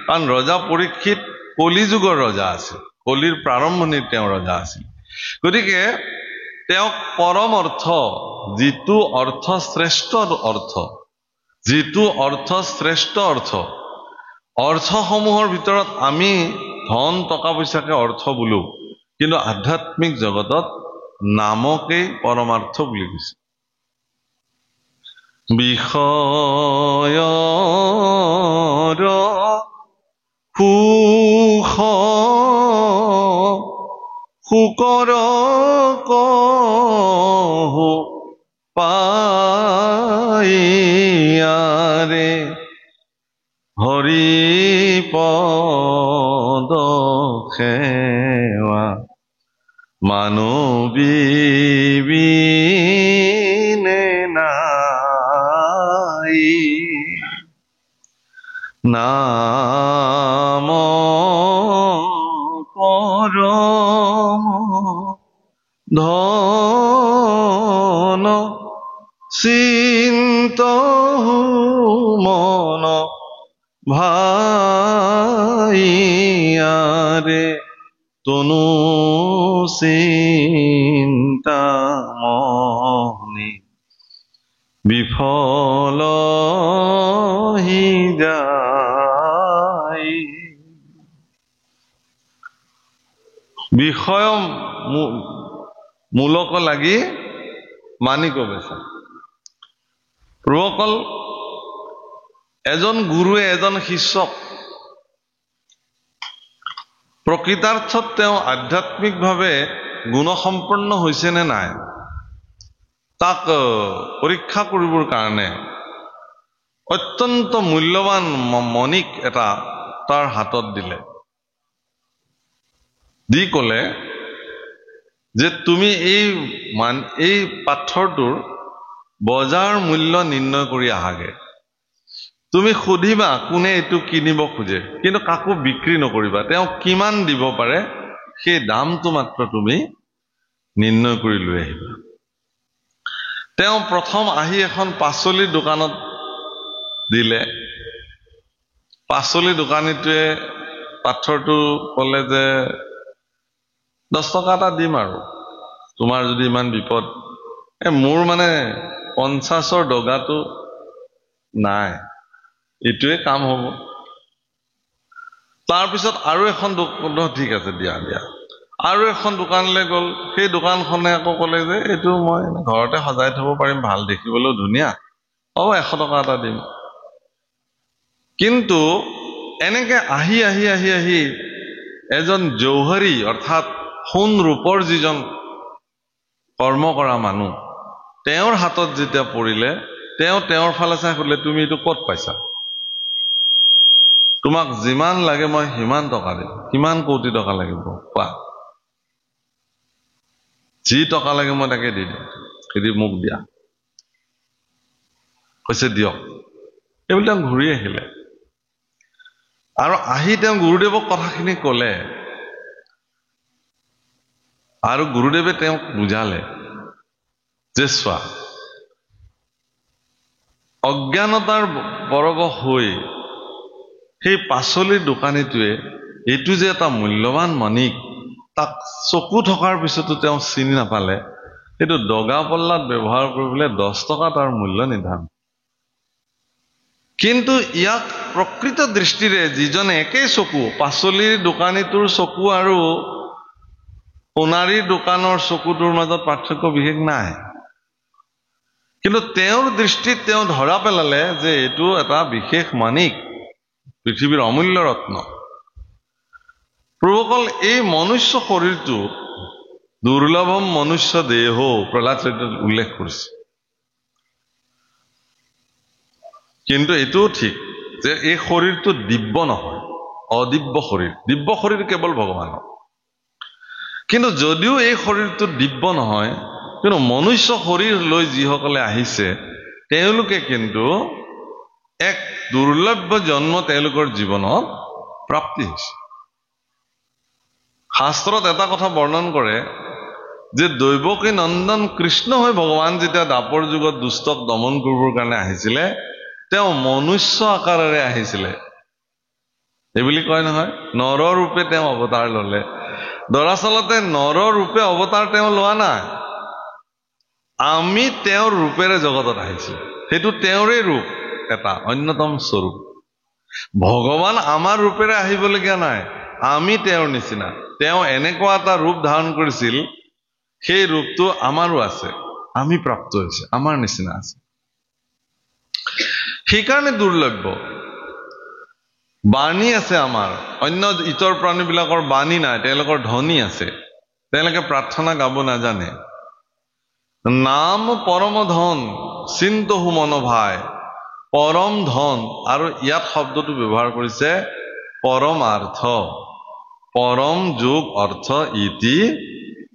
কাৰণ ৰজা পৰীক্ষিত কলি যুগৰ ৰজা আছিল, কলিৰ প্ৰাৰম্ভণিত তেওঁ ৰজা আছিল। গতিকে তেওঁক পৰম অৰ্থ, যিটো অৰ্থ শ্ৰেষ্ঠ অৰ্থসমূহৰ ভিতৰত আমি ধন টকা পইচাকে অৰ্থ বোলো, কিন্তু আধ্যাত্মিক জগতত নামকেই পৰমাৰ্থ বুলি কৈছে। বিষয়ৰ সুখ শুকৰ কহু পাইয়াৰে হৰি পদ সেৱা মানৱীবিনে নাই। নাম পৰম ধন চিন্তহু মন ভাইয়াৰে তনু চিন্তা মনি বিফল হি যায়। বিষয় মূলক লাগি মানিক বেচা। প্ৰভুসকল, এজন গুৰুৱে এজন শিষ্যক প্ৰকৃতাৰ্থত তেওঁ আধ্যাত্মিকভাৱে গুণসম্পন্ন হৈছে নে নাই তাক পৰীক্ষা কৰিবৰ কাৰণে অত্যন্ত মূল্যৱান মণিক এটা তাৰ হাতত দিলে, দি ক'লে যে তুমি এই পাথৰটোৰ বজাৰ মূল্য নিৰ্ণয় কৰি আহাগে তুমি সুধিবা কোনে এইটো কিনিব খোজে কিন্তু কাকো বিক্ৰী নকৰিবা তেওঁ কিমান দিব পাৰে সেই দামটো মাত্ৰ তুমি নিৰ্ণয় কৰি লৈ আহিবা তেওঁ প্ৰথম আহি এখন পাচলি দোকানত দিলে পাচলি দোকানীটোৱে পাথৰটো ক'লে যে 10 টকা এটা দিম আৰু তোমাৰ যদি ইমান বিপদ মোৰ মানে 50ৰ ডগাটো নাই এইটোৱে কাম হ'ব তাৰ পিছত আৰু এখন দোকান ঠিক আছে দিয়া আৰু এখন দোকানলৈ গ'ল সেই দোকানখনে আকৌ ক'লে যে এইটো মই ঘৰতে সজাই থব পাৰিম ভাল দেখিবলৈ ধুনীয়া 100 টকা এটা দিম কিন্তু এনেকে আহি এজন জৌহৰী অৰ্থাৎ সোণ ৰূপৰ যিজন কৰ্ম কৰা মানুহ তেওঁৰ হাতত যেতিয়া পৰিলে তেওঁৰ ফালে চাই ক'লে তুমি এইটো ক'ত পাইছা তোমাক যিমান লাগে মই সিমান টকা দিম কিমান কোটি টকা লাগিব কোৱা যি টকা লাগে মই তাকে দি দিম যদি মোক দিয়া কৈছে দিয়ক এইবুলি তেওঁ ঘূৰি আহিলে আৰু আহি তেওঁ গুৰুদেৱক কথাখিনি ক'লে আৰু গুৰুদেৱে তেওঁক বুজালে যে চোৱা অজ্ঞানতাৰ পৰবশ হৈ সেই পাচলিৰ দোকানীটোৱে এইটো যে এটা মূল্যৱান মানিক তাক চকু থকাৰ পিছতো তেওঁ চিনি নাপালে এইটো দগা পল্লাত ব্যৱহাৰ কৰিবলৈ 10 টকা তাৰ মূল্য নিৰ্ধাৰণ কিন্তু ইয়াক প্ৰকৃত দৃষ্টিৰে যিজনে একেই চকু পাচলিৰ দোকানীটোৰ চকু আৰু সোণাৰীৰ দোকানৰ চকুটোৰ মাজত পাৰ্থক্য বিশেষ নাই কিন্তু তেওঁৰ দৃষ্টিত তেওঁ ধৰা পেলালে যে এইটো এটা বিশেষ মানিক পৃথিৱীৰ অমূল্য ৰত্ন প্ৰভুসকল এই মনুষ্য শৰীৰটো দুৰ্লভম মনুষ্য দেহ প্ৰহ্লাদ চৰিত্ৰত উল্লেখ কৰিছে কিন্তু এইটোও ঠিক যে এই শৰীৰটো দিব্য নহয় অদিব্য শৰীৰ দিব্য শৰীৰ কেৱল ভগৱানৰ কিন্তু যদিও এই শৰীৰটো দিব্য নহয় কিন্তু মনুষ্য শৰীৰ লৈ যিসকলে আহিছে তেওঁলোকে কিন্তু এক দুৰ্লভ্য জন্ম তেওঁলোকৰ জীৱনত প্ৰাপ্তি হৈছে শাস্ত্ৰত এটা কথা বৰ্ণন কৰে যে দৈৱকী নন্দন কৃষ্ণ হৈ ভগৱান যেতিয়া দাপৰ যুগত দুষ্টক দমন কৰিবৰ কাৰণে আহিছিলে তেওঁ মনুষ্য আকাৰেৰে আহিছিলে এইবুলি কয় নহয় নৰ ৰূপে তেওঁ অৱতাৰ ললে দৰাচলতে নৰ ৰূপে অৱতাৰ তেওঁ লোৱা নাই আমি তেওঁৰ ৰূপেৰে জগতত আহিছো সেইটো তেওঁৰে ৰূপ এটা অন্যতম স্বৰূপ ভগৱান আমাৰ ৰূপেৰে আহিবলগীয়া নাই আমি তেওঁৰ নিচিনা তেওঁ এনেকুৱা এটা ৰূপ ধাৰণ কৰিছিল সেই ৰূপটো আমাৰো আছে আমি প্ৰাপ্ত হৈছে আমাৰ নিচিনা আছে সেইকাৰণে দুৰ্লভ্য বাণী আছে আমাৰ অন্য ইতৰ প্ৰাণীবিলাকৰ বাণী নাই তেওঁলোকৰ ধ্বনি আছে তেওঁলোকে প্ৰাৰ্থনা গাব নাজানে নাম পৰম ধন চিন্তহু মন ভাই পৰম ধন আৰু ইয়াত শব্দটো ব্যৱহাৰ কৰিছে পৰমাৰ্থ পৰম যোগ অৰ্থ ইতি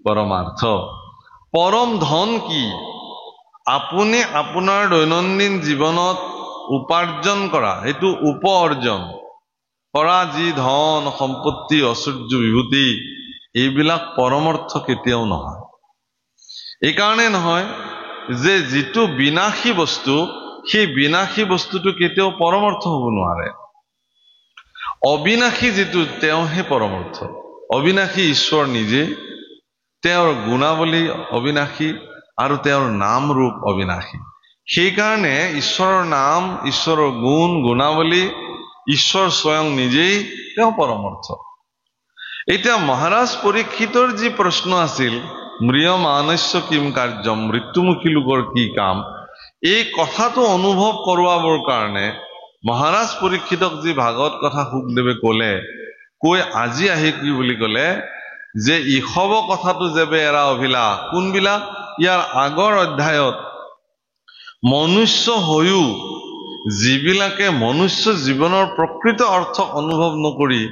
পৰমাৰ্থ পৰম ধন কি আপুনি আপোনাৰ দৈনন্দিন জীৱনত উপাৰ্জন কৰা এইটো উপ-অৰ্জন কৰা যি ধন সম্পত্তি ঐশ্বৰ্য বিভূতি এইবিলাক পৰমাৰ্থ কেতিয়াও নহয় এইকাৰণে নহয় যে যিটো বিনাশী বস্তু সেই বিনাশী বস্তুটো কেতিয়াও পৰমাৰ্থ হ'ব নোৱাৰে অবিনাশী যিটো তেওঁহে পৰমাৰ্থ অবিনাশী ঈশ্বৰ নিজে তেওঁৰ গুণাৱলী অবিনাশী আৰু তেওঁৰ নাম ৰূপ অবিনাশী সেইকাৰণে ঈশ্বৰৰ নাম ঈশ্বৰৰ গুণ গুণাৱলী ঈশ্বৰ স্বয়ং নিজেই তেওঁ পৰমাৰ্থ এতিয়া মহাৰাজ পৰীক্ষিতৰ যি প্ৰশ্ন আছিল মৃয় মানস্য কিম কাৰ্যম মৃত্যুমুখী লোকৰ কি কাম এই কথাটো অনুভৱ কৰোৱাবৰ কাৰণে মহাৰাজ পৰীক্ষিতক যি ভাগৱত কথা সুখদেৱে ক'লে কৈ আজি আহি কি বুলি ক'লে যে ইশৱ কথাটো যেবে এৰা অভিলাষ কোনবিলাক ইয়াৰ আগৰ অধ্যায়ত মনুষ্য হৈও যিবিলাকে মনুষ্য জীৱনৰ প্ৰকৃত অৰ্থ অনুভৱ নকৰি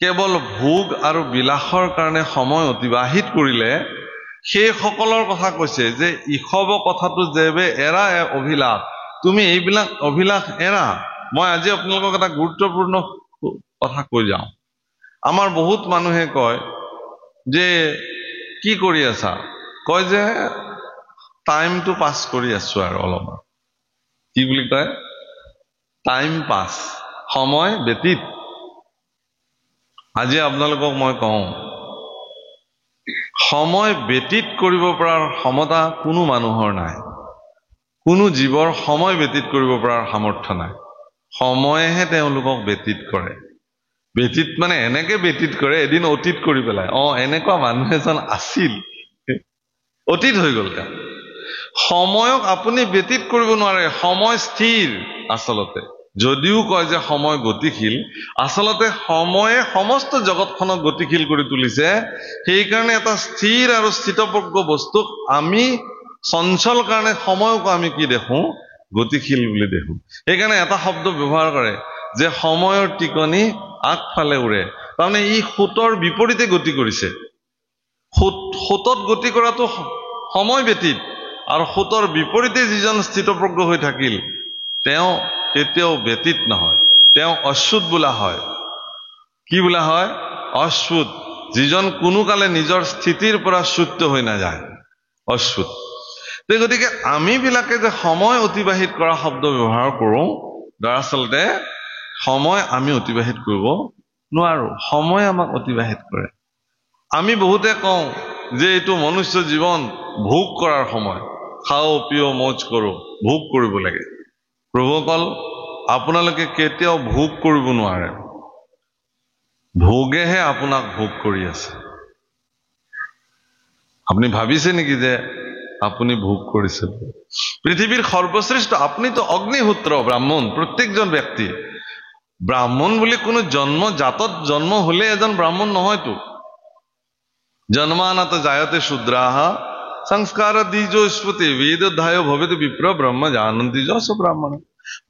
কেৱল ভোগ আৰু বিলাসৰ কাৰণে সময় অতিবাহিত কৰিলে সেই সকলৰ কথা কৈছে যে ইখব কথাটো যেবে এৰা অভিলাষ, তুমি এইবিলাক অভিলাষ এৰা। মই আজি আপোনালোকক এটা গুৰুত্বপূৰ্ণ কথা কৈ যাওঁ। আমাৰ বহুত মানুহে কয় যে কি কৰি আছা, কয় যে টাইমটো পাছ কৰি আছো আৰু অলপমান। কি বুলি কয়? টাইম পাছ, সময় ব্যতীত। আজি আপোনালোকক মই কওঁ, সময় ব্যতীত কৰিব পৰাৰ ক্ষমতা কোনো মানুহৰ নাই, কোনো জীৱৰ সময় ব্যতীত কৰিব পৰাৰ সামৰ্থ্য নাই। সময়েহে তেওঁলোকক ব্যতীত কৰে। ব্যতীত মানে এনেকে ব্যতীত কৰে, এদিন অতীত কৰি পেলাই, এনেকুৱা মানুহ এজন আছিল, অতীত হৈ গ'ল। সময়ক আপুনি ব্যতীত কৰিব নোৱাৰে। সময় স্থিৰ। আচলতে যদিও কয় যে সময় গতিশীল, আচলতে সময়ে সমস্ত জগতখনক গতিশীল কৰি তুলিছে। সেইকাৰণে এটা স্থিৰ আৰু স্থিতপ্ৰজ্ঞ বস্তুক আমি চঞ্চল কাৰণে সময়ক আমি কি দেখো? গতিশীল বুলি দেখো। সেইকাৰণে এটা শব্দ ব্যৱহাৰ কৰে যে সময়ৰ টিকনি আগফালে উৰে। তাৰমানে ই সোঁতৰ বিপৰীতে গতি কৰিছে। সোঁতত গতি কৰাটো সময় ব্যতীত, আৰু সোঁতৰ বিপৰীতে যিজন স্থিতপ্ৰজ্ঞ হৈ থাকিল তেওঁ কেতিয়াও ব্যতীত নহয়, তেওঁ অচ্যুত বোলা হয়। কি বোলা হয়? অচ্যুত। যিজন কোনো কালে নিজৰ স্থিতিৰ পৰা চ্যুত হৈ নাযায়, অচ্যুত। গতিকে আমি বিলাকে যে সময় অতিবাহিত কৰা শব্দ ব্যৱহাৰ কৰো, দৰাচলতে সময় আমি অতিবাহিত কৰিব নোৱাৰো, সময় আমাক অতিবাহিত কৰে। আমি বহুতে কওঁ যে এইটো মনুষ্য জীৱন ভোগ কৰাৰ সময়, খাও পিও মৌজ কৰো, ভোগ কৰিব লাগে। প্ৰভুসকল, আপোনালোকে কেতিয়াও ভোগ কৰিব নোৱাৰে, ভোগেহে আপোনাক ভোগ কৰি আছে। আপুনি ভাবিছে নেকি যে আপুনি ভোগ কৰিছে? পৃথিৱীৰ সৰ্বশ্ৰেষ্ঠ, আপুনিতো অগ্নিহোত্ৰ ব্ৰাহ্মণ, প্ৰত্যেকজন ব্যক্তি ব্ৰাহ্মণ বুলি কোনো জাতত জন্ম হলে এজন ব্ৰাহ্মণ নহয়তো। জন্মানত জায়তে শূদ্ৰাহ সংস্কাৰ দ্বিজো স্ফুতি বেদোধ্যায় ভৱেত বিপ্ৰ ব্ৰহ্ম জানন্তি যশ ব্ৰাহ্মণ।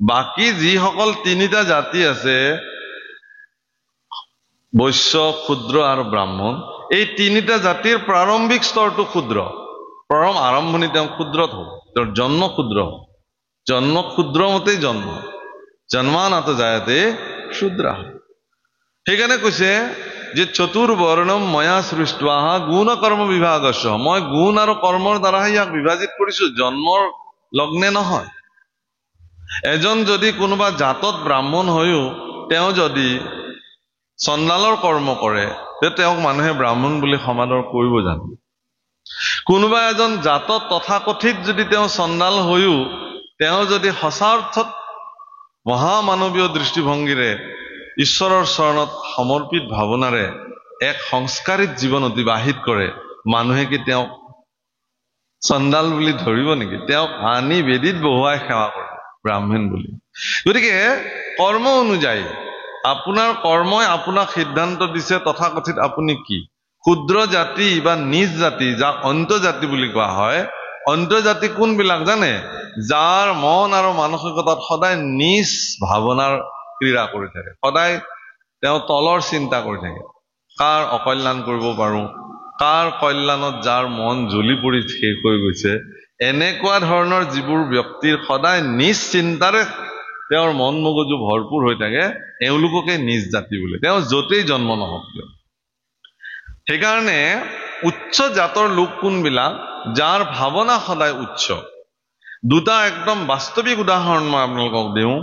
বাকী যিসকল তিনিটা জাতি আছে, বৈশ্য, ক্ষুদ্ৰ আৰু ব্ৰাহ্মণ, এই তিনিটা জাতিৰ প্ৰাৰম্ভিক স্তৰটো ক্ষুদ্ৰ। আৰম্ভণি তেওঁ ক্ষুদ্ৰত হ'ব, তেওঁৰ জন্ম ক্ষুদ্ৰ হ'ব, জন্ম ক্ষুদ্ৰ মতেই জন্ম। জন্মানত জায়তে শূদ্ৰাহ। সেইকাৰণে কৈছে যে চতুৰ্বৰ্ণম ময়া সৃষ্টা গুণ কৰ্ম বিভাগস্য, মই গুণ আৰু কৰ্মৰ দ্বাৰাহে ইয়াক বিভাজিত কৰিছো, জন্মৰ লগ্নে নহয়। এজন যদি কোনোবা জাতত ব্ৰাহ্মণ হৈও তেওঁ যদি চণ্ডালৰ কৰ্ম কৰে, তেওঁক মানুহে ব্ৰাহ্মণ বুলি সমাদৰ কৰিব জানো? কোনোবা এজন জাতত তথাকথিত যদি তেওঁ চণ্ডাল হৈও তেওঁ যদি সঁচা অৰ্থত মহামানৱীয় দৃষ্টিভংগীৰে ঈশ্বৰৰ চৰণত সমৰ্পিত ভাৱনাৰে এক সংস্কাৰিত জীৱন অতিবাহিত কৰে, মানুহে কি তেওঁক চণ্ডাল বুলি ধৰিব নেকি? তেওঁক আনি বেদীত বহুৱাই সেৱা কৰে ব্ৰাহ্মণ বুলি। গতিকে কৰ্ম অনুযায়ী আপোনাৰ কৰ্মই আপোনাক সিদ্ধান্ত দিছে তথাকথিত আপুনি কি। ক্ষুদ্ৰ জাতি বা নিজ জাতি, যাক অন্তজাতি বুলি কোৱা হয়, অন্তজাতি কোনবিলাক জানে? যাৰ মন আৰু মানসিকতাত সদায় নিজ ভাৱনাৰ ক্ৰীড়া কৰি থাকে, সদায় তেওঁ তলৰ চিন্তা কৰি থাকে, কাৰ অকল্যাণ কৰিব পাৰো, কাৰ কল্যাণত যাৰ মন জ্বলি পৰি শেষ হৈ গৈছে। এনেকুৱা ধৰণৰ যিবোৰ ব্যক্তিৰ সদায় নিজ চিন্তাৰে তেওঁৰ মন মগজু ভৰপূৰ হৈ থাকে, এওঁলোককে নিজ জাতি বোলে, তেওঁ য'তেই জন্ম নহওক কিয়। সেইকাৰণে উচ্চ জাতৰ লোক কোনবিলাক? যাৰ ভাৱনা সদায় উচ্চ। দুটা একদম বাস্তৱিক উদাহৰণ মই আপোনালোকক দিওঁ।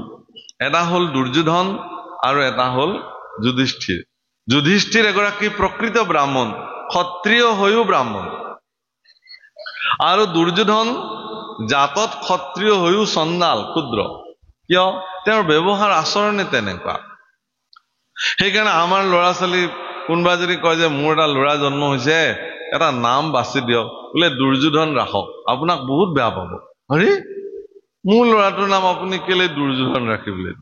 এটা হ'ল দুৰ্যোধন আৰু এটা হ'ল যুধিষ্ঠিৰ। যুধিষ্ঠিৰ এগৰাকী প্ৰকৃত ব্ৰাহ্মণ, ক্ষত্ৰিয় হৈও ব্ৰাহ্মণ, আৰু দুৰ্যোধন জাতত ক্ষত্ৰিয় হৈও চণ্ডাল, ক্ষুদ্ৰ। কিয়? তেওঁৰ ব্যৱহাৰ আচৰণে তেনেকুৱা। সেইকাৰণে আমাৰ ল'ৰা ছোৱালী কোনোবা যদি কয় যে মোৰ এটা ল'ৰা জন্ম হৈছে, এটা নাম বাছি দিয়ক, বোলে দুৰ্যোধন ৰাখক, আপোনাক বহুত বেয়া পাব। আৰে মোৰ ল'ৰাটোৰ নাম আপুনি কেলে দুৰ্যোধন ৰাখিবলৈ?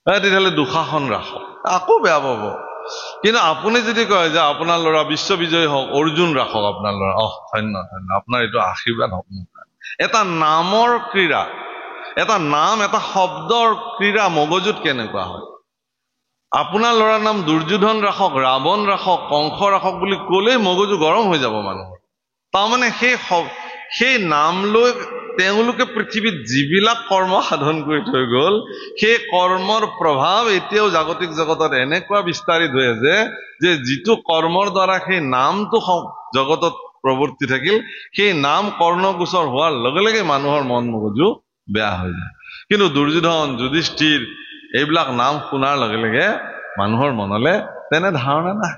তেতিয়াহ'লে দুঃশাসন ৰাখক, আকৌ বেয়া পাব। কিন্তু আপুনি যদি কয় যে আপোনাৰ ল'ৰা বিশ্ববিজয়ী হওক, অৰ্জুন ৰাখক আপোনাৰ ল'ৰা, ধন্য ধন্য, আপোনাৰ এইটো আশীৰ্বাদ হওক। এটা নামৰ ক্ৰীড়া, এটা নাম, এটা শব্দৰ ক্ৰীড়া মগজুত কেনেকুৱা হয়। আপোনাৰ ল'ৰাৰ নাম দুৰ্যোধন ৰাখক, ৰাৱণ ৰাখক, কংস ৰাখক বুলি ক'লেই মগজু গৰম হৈ যাব মানুহৰ। তাৰমানে সেই নাম লৈ তেওঁলোকে পৃথিৱীত যিবিলাক কৰ্ম সাধন কৰি থৈ গ'ল, সেই কৰ্মৰ প্ৰভাৱ এতিয়াও জাগতিক জগতত এনেকুৱা বিস্তাৰিত হৈ আছে যে যিটো কৰ্মৰ দ্বাৰা সেই নামটো জগতত প্ৰৱৰ্তি থাকিল, সেই নাম কৰ্ণগোচৰ হোৱাৰ লগে লগে মানুহৰ মন মগজু বেয়া হৈ যায়। কিন্তু দুৰ্যোধন, যুধিষ্ঠিৰ এইবিলাক নাম শুনাৰ লগে লগে মানুহৰ মনলে তেনে ধাৰণা নাই।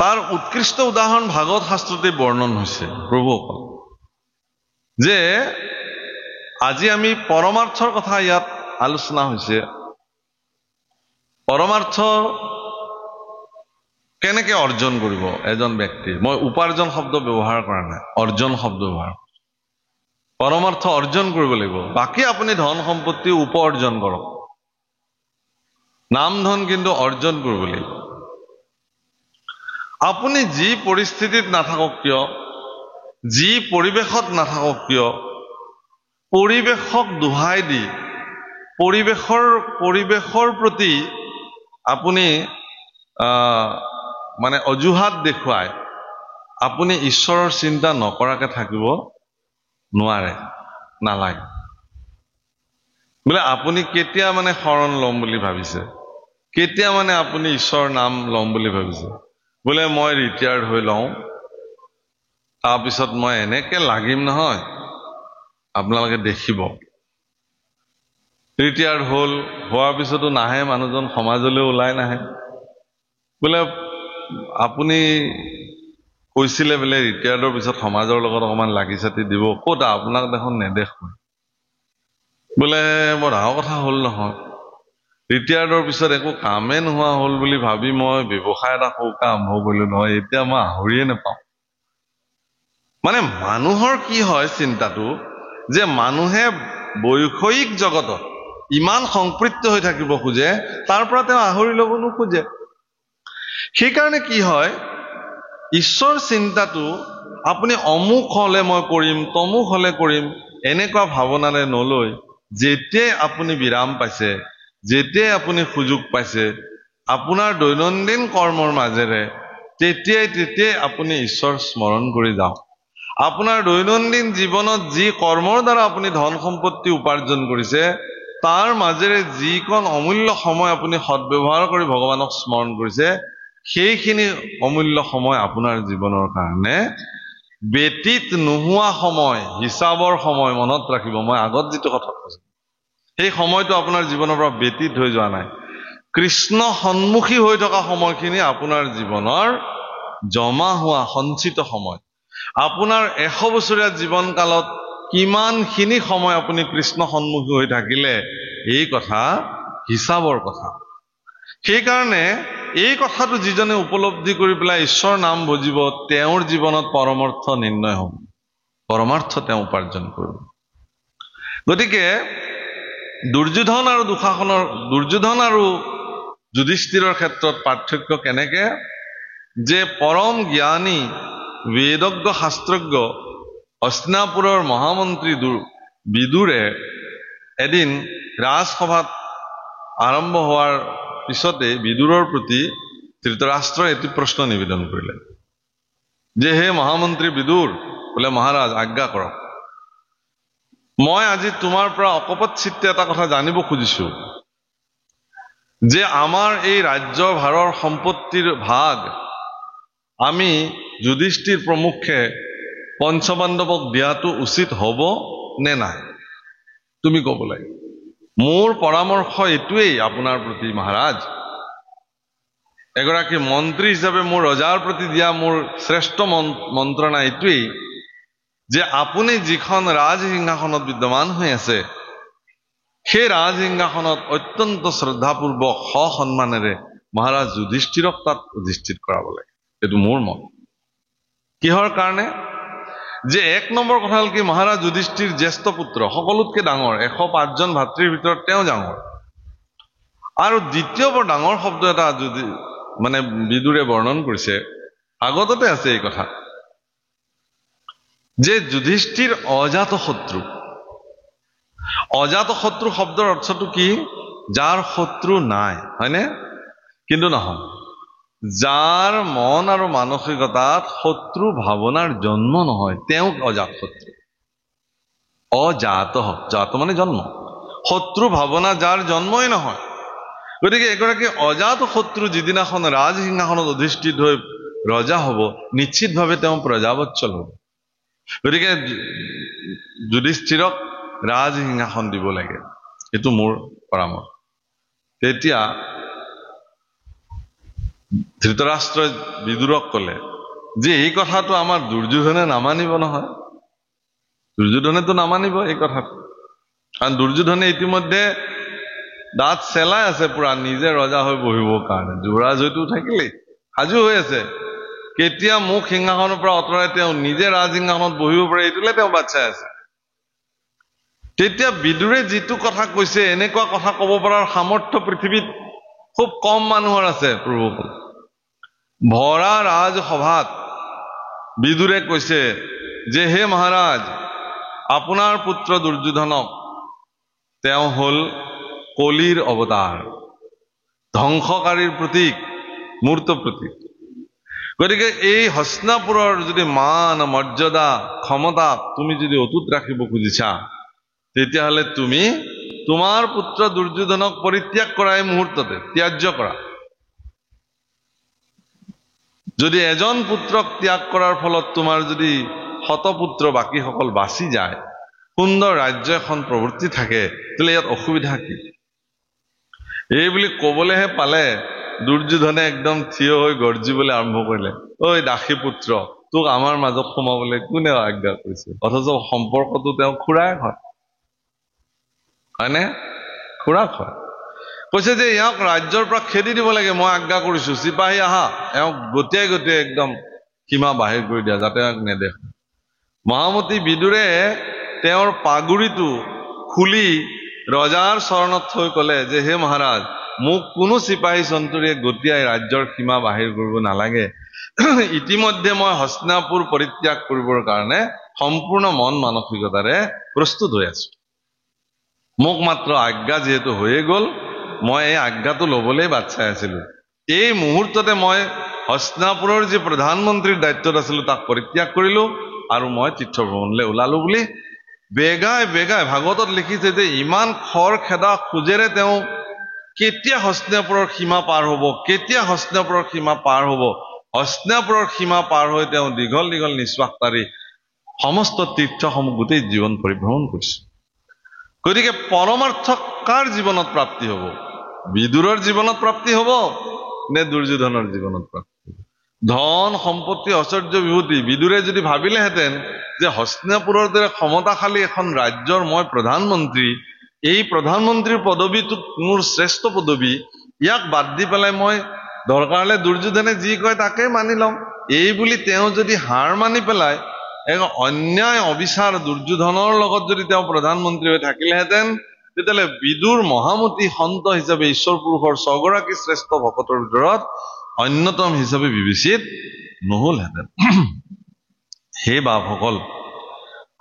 তাৰ উৎকৃষ্ট উদাহৰণ ভাগৱত শাস্ত্ৰতে বৰ্ণন হৈছে প্ৰভুসকল, যে আজি আমি পৰমাৰ্থৰ কথা ইয়াত আলোচনা হৈছে। পৰমাৰ্থ কেনেকে অৰ্জন কৰিব এজন ব্যক্তি? মই উপাৰ্জন শব্দ ব্যৱহাৰ কৰা নাই, অৰ্জন শব্দ ব্যৱহাৰ। পৰমাৰ্থ অৰ্জন কৰিব লাগিব। বাকী আপুনি ধন সম্পত্তি উপাৰ্জন কৰক, নাম ধন কিন্তু অৰ্জন কৰিব লাগিব। আপুনি যি পৰিস্থিতিত নাথাকক কিয়, যি পৰিৱেশত নাথাকক কিয়, পৰিৱেশক দোহাই দি পৰিৱেশৰ প্ৰতি আপুনি মানে অজুহাত দেখুৱাই আপুনি ঈশ্বৰৰ চিন্তা নকৰাকে থাকিব নোৱাৰে, নালাগে। বোলে আপুনি কেতিয়া মানে শৰণ ল'ম বুলি ভাবিছে, কেতিয়া মানে আপুনি ঈশ্বৰৰ নাম ল'ম বুলি ভাবিছে? বোলে মই ৰিটায়াৰ্ড হৈ লওঁ, তাৰপিছত মই এনেকে লাগিম নহয়, আপোনালোকে দেখিব। ৰিটায়াৰ্ড হোৱাৰ পিছতো নাহে মানুহজন, সমাজলৈ ওলাই নাহে। বোলে আপুনি কৈছিলে বোলে ৰিটায়াৰ্ডৰ পিছত সমাজৰ লগত অকমান লাগি চাতি দিব, ক'ত আপোনাক দেখোন নেদেখো। বোলে বৰ ডাঙৰ কথা হ'ল নহয়, ৰিটায়াৰ্ডৰ পিছত একো কামেই নোহোৱা হ'ল বুলি ভাবি মই ব্যৱসায় এটা সৰুকে আৰম্ভ কৰিলো নহয়, এতিয়া মই আহৰিয়ে নাপাওঁ। মানে মানুহৰ কি হয় চিন্তাটো, যে মানুহে বৈষয়িক জগতত ইমান সংপৃক্ত হৈ থাকিব খোজে, তাৰ পৰা তেওঁ আহৰি ল'ব নোখোজে। সেইকাৰণে কি হয়, ঈশ্বৰ চিন্তাটো আপুনি অমুক হলে মই কৰিম, তমুক হলে কৰিম, এনেকুৱা ভাৱনাৰে নলৈ যেতিয়াই আপুনি বিৰাম পাইছে, যেতিয়াই আপুনি সুযোগ পাইছে আপোনাৰ দৈনন্দিন কৰ্মৰ মাজেৰে, তেতিয়াই আপুনি ঈশ্বৰ স্মৰণ কৰি যাওক। আপোনাৰ দৈনন্দিন জীৱনত যি কৰ্মৰ দ্বাৰা আপুনি ধন সম্পত্তি উপাৰ্জন কৰিছে, তাৰ মাজেৰে যিকণ অমূল্য সময় আপুনি সদ্ব্যৱহাৰ কৰি ভগৱানক স্মৰণ কৰিছে, সেইখিনি অমূল্য সময় আপোনাৰ জীৱনৰ কাৰণে ব্যতীত নোহোৱা সময়, হিচাবৰ সময়। মনত ৰাখিব, মই আগত যিটো কথা কৈছো, সেই সময়টো আপোনাৰ জীৱনৰ পৰা ব্যতীত হৈ যোৱা নাই। কৃষ্ণ সন্মুখী হৈ থকা সময়খিনি আপোনাৰ জীৱনৰ জমা হোৱা সঞ্চিত সময়। আপোনাৰ 100 বছৰীয়া জীৱন কালত কিমানখিনি সময় আপুনি কৃষ্ণ সন্মুখী হৈ থাকিলে, এই কথা হিচাবৰ কথা। সেইকাৰণে এই কথাটো যিজনে উপলব্ধি কৰি পেলাই ঈশ্বৰ নাম বুজিব, তেওঁৰ জীৱনত পৰমাৰ্থ নিৰ্ণয় হ'ব, পৰমাৰ্থ তেওঁ উপাৰ্জন কৰিব। গতিকে দুৰ্যোধন আৰু যুধিষ্ঠিৰৰ ক্ষেত্ৰত পাৰ্থক্য কেনেকে, যে পৰম জ্ঞানী বেদজ্ঞ শাস্ত্ৰজ্ঞ হস্তিনাপুৰৰ মহামন্ত্ৰী বিদুৰে এদিন ৰাজসভাত আৰম্ভ হোৱাৰ পিছতে বিদুৰৰ প্ৰতি ধৃতৰাষ্ট্ৰই এটি প্ৰশ্ন নিবেদন কৰিলে, যে হে মহামন্ত্ৰী বিদুৰ, বোলে মহাৰাজ আজ্ঞা কৰক, মই আজি তোমাৰ পৰা অকপটচিত্তে এটা কথা জানিব খুজিছো, যে আমাৰ এই ৰাজ্য ভাৰৰ সম্পত্তিৰ ভাগ আমি যুধিষ্ঠিৰ প্ৰমুখে পঞ্চপাণ্ডৱক দিয়াটো উচিত হ'ব নে নাই, তুমি ক'ব লাগে। মোৰ পৰামৰ্শ এইটোৱেই আপোনাৰ প্ৰতি মহাৰাজ, এগৰাকী মন্ত্ৰী হিচাপে মোৰ ৰজাৰ প্ৰতি দিয়া মোৰ শ্ৰেষ্ঠ মন্ত্ৰণা এইটোৱেই, যে আপুনি যিখন ৰাজসিংহাসনত বিদ্যমান হৈ আছে, সেই ৰাজসিংহাসনত অত্যন্ত শ্ৰদ্ধাপূৰ্বক সন্মানেৰে মহাৰাজ যুধিষ্ঠিৰক তাত অধিষ্ঠিত কৰাব লাগে। এইটো মোৰ মত। কিহৰ কাৰণে? যে 1 নম্বৰ কথা হ'ল কি, মহাৰাজ যুধিষ্ঠিৰ জ্যেষ্ঠ পুত্ৰ, সকলোতকে ডাঙৰ, 105জন ভাতৃৰ ভিতৰত তেওঁ ডাঙৰ। আৰু দ্বিতীয় বৰ ডাঙৰ শব্দ এটা যদি মানে বিদুৰে বৰ্ণন কৰিছে, আগততে আছে এই কথা, যে যুধিষ্ঠিৰ অজাত শত্ৰু। অজাত শত্ৰু শব্দৰ অৰ্থটো কি? যাৰ শত্ৰু নাই, হয়নে? কিন্তু নহয়, যাৰ মন আৰু মানসিকতাত শত্ৰু ভাৱনাৰ জন্ম নহয় তেওঁক অজাত শত্ৰু। অজাত, জাত মানে জন্ম, শত্ৰু ভাৱনা যাৰ জন্মই নহয়। গতিকে এগৰাকী অজাত শত্ৰু যিদিনাখন ৰাজসিংহাসনত অধিষ্ঠিত হৈ ৰজা হ'ব, নিশ্চিতভাৱে তেওঁ প্ৰজাবৎসল হ'ব। গতিকে যুধিষ্ঠিৰক ৰাজসিংহাসন দিব লাগে, এইটো মোৰ পৰামৰ্শ। তেতিয়া ধৃতৰাষ্ট্ৰই বিদুৰক ক'লে যে এই কথাটো আমাৰ দুৰ্যোধনে নামানিব নহয়। দুৰ্যোধনেতো নামানিব এই কথাটো, কাৰণ দুৰ্যোধনে ইতিমধ্যে দাঁত চেলাই আছে পুৰা নিজে ৰজা হৈ বহিবৰ কাৰণে। যুৱৰাজ হয়তো থাকিলেই সাজু হৈ আছে, কেতিয়া মোক সিংহাসনৰ পৰা আঁতৰাই তেওঁ নিজে ৰাজসিংহাসনত বহিব পাৰে এইটোলে তেওঁ বাট চাই আছে। তেতিয়া বিদুৰে যিটো কথা কৈছে, এনেকুৱা কথা ক'ব পৰাৰ সামৰ্থ্য পৃথিৱীত খুব কম মানুহৰ আছে। প্ৰভুসকল, ভৰা ৰাজসভাত বিদুৰে কৈছে যে হে মহাৰাজ, আপোনাৰ পুত্ৰ দুৰ্যোধনক তেওঁ হ'ল কলিৰ অৱতাৰ, ধ্বংসকাৰীৰ প্ৰতীক, মূৰ্ত প্ৰতীক। গতিকে এই হস্তিনাপুৰৰ যদি মান মৰ্যাদা ক্ষমতা তুমি যদি অটুট ৰাখিব খুজিছা, তেতিয়াহ'লে তুমি তোমাৰ পুত্ৰ দুৰ্যোধনক পৰিত্যাগ কৰা, এই মুহূৰ্ততে ত্যায্য কৰা। যদি এজন পুত্ৰক ত্যাগ কৰাৰ ফলত তোমাৰ যদি শতপুত্ৰ বাকীসকল বাচি যায়, সুন্দৰ ৰাজ্য এখন প্ৰৱৰ্তি থাকে, তেতিয়াহ'লে ইয়াত অসুবিধা কি? এই বুলি কবলেহে পালে দুৰ্যোধনে একদম থিয় হৈ গৰ্জিবলৈ আৰম্ভ কৰিলে, ঐ দাসী পুত্ৰ, তোক আমাৰ মাজত সোমাবলৈ কোনে আজ্ঞা কৰিছে? অথচ সম্পৰ্কটো তেওঁ খুৰাক হয়, হয়নে? খুৰাক হয়। কৈছে যে ইয়াক ৰাজ্যৰ পৰা খেদি দিব লাগে, মই আজ্ঞা কৰিছো, চিপাহী আহা, এওঁক গতিয়াই গতিয়াই একদম সীমা বাহিৰ কৰি দিয়া, যাতে ইয়াক নেদেখে। মহামতী বিদুৰে তেওঁৰ পাগুৰিটো খুলি ৰজাৰ চৰণত থৈ ক'লে যে হে মহাৰাজ, মোক কোনো চিপাহী চন্তৰীয়ে গতিয়াই ৰাজ্যৰ সীমা বাহিৰ কৰিব নালাগে। ইতিমধ্যে মই হস্তিনাপুৰ পৰিত্যাগ কৰিবৰ কাৰণে সম্পূৰ্ণ মন মানসিকতাৰে প্ৰস্তুত হৈ আছো। মোক মাত্ৰ আজ্ঞা যিহেতু হৈয়ে গ'ল, মই এই আজ্ঞাটো ল'বলৈ বাট চাই আছিলো। এই মুহূৰ্ততে মই হস্তিনাপুৰৰ যি প্ৰধানমন্ত্ৰীৰ দায়িত্বত আছিলো তাক পৰিত্যাগ কৰিলো আৰু মই তীৰ্থ ভ্ৰমণলৈ ওলালো বুলি বেগাই বেগাই ভাগৱতত লিখিছে যে ইমান খৰ খেদা খোজেৰে তেওঁ কেতিয়া হস্তিনাপুৰৰ সীমা পাৰ হ'ব, কেতিয়া হস্তিনাপুৰৰ সীমা পাৰ হ'ব, হস্তিনাপুৰৰ সীমা পাৰ হৈ তেওঁ দীঘল দীঘল নিশ্বাস তাৰি সমস্ত তীৰ্থসমূহ গোটেই জীৱন পৰিভ্ৰমণ কৰিছে। গতিকে পৰমাৰ্থ কাৰ জীৱনত প্ৰাপ্তি হ'ব? বিদুৰৰ জীৱনত প্ৰাপ্তি হ'ব নে দুৰ্যোধনৰ জীৱনত প্ৰাপ্তি হ'ব? ধন সম্পত্তি ঐশ্বৰ্য বিভূতি বিদুৰে যদি ভাবিলেহেঁতেন যে হস্তিনাপুৰৰ দৰে ক্ষমতাশালী এখন ৰাজ্যৰ মই প্ৰধানমন্ত্ৰী, এই প্ৰধানমন্ত্ৰীৰ পদবীটো মোৰ শ্ৰেষ্ঠ পদবী, ইয়াক বাদ দি পেলাই মই দৰকাৰ হ'লে দুৰ্যোধনে যি কয় তাকে মানি ল'ম, এই বুলি তেওঁ যদি হাৰ মানি পেলাই এক অন্যায় অবিচাৰ দুৰ্যোধনৰ লগত যদি তেওঁ প্ৰধানমন্ত্ৰী হৈ থাকিলেহেঁতেন, তেতিয়াহ'লে বিদুৰ মহামতী সন্ত হিচাপে ঈশ্বৰ পুৰুষৰ ছগৰাকী শ্ৰেষ্ঠ ভকতৰ ভিতৰত অন্যতম হিচাপে বিবেচিত নহলহেঁতেন। হে বাপসকল,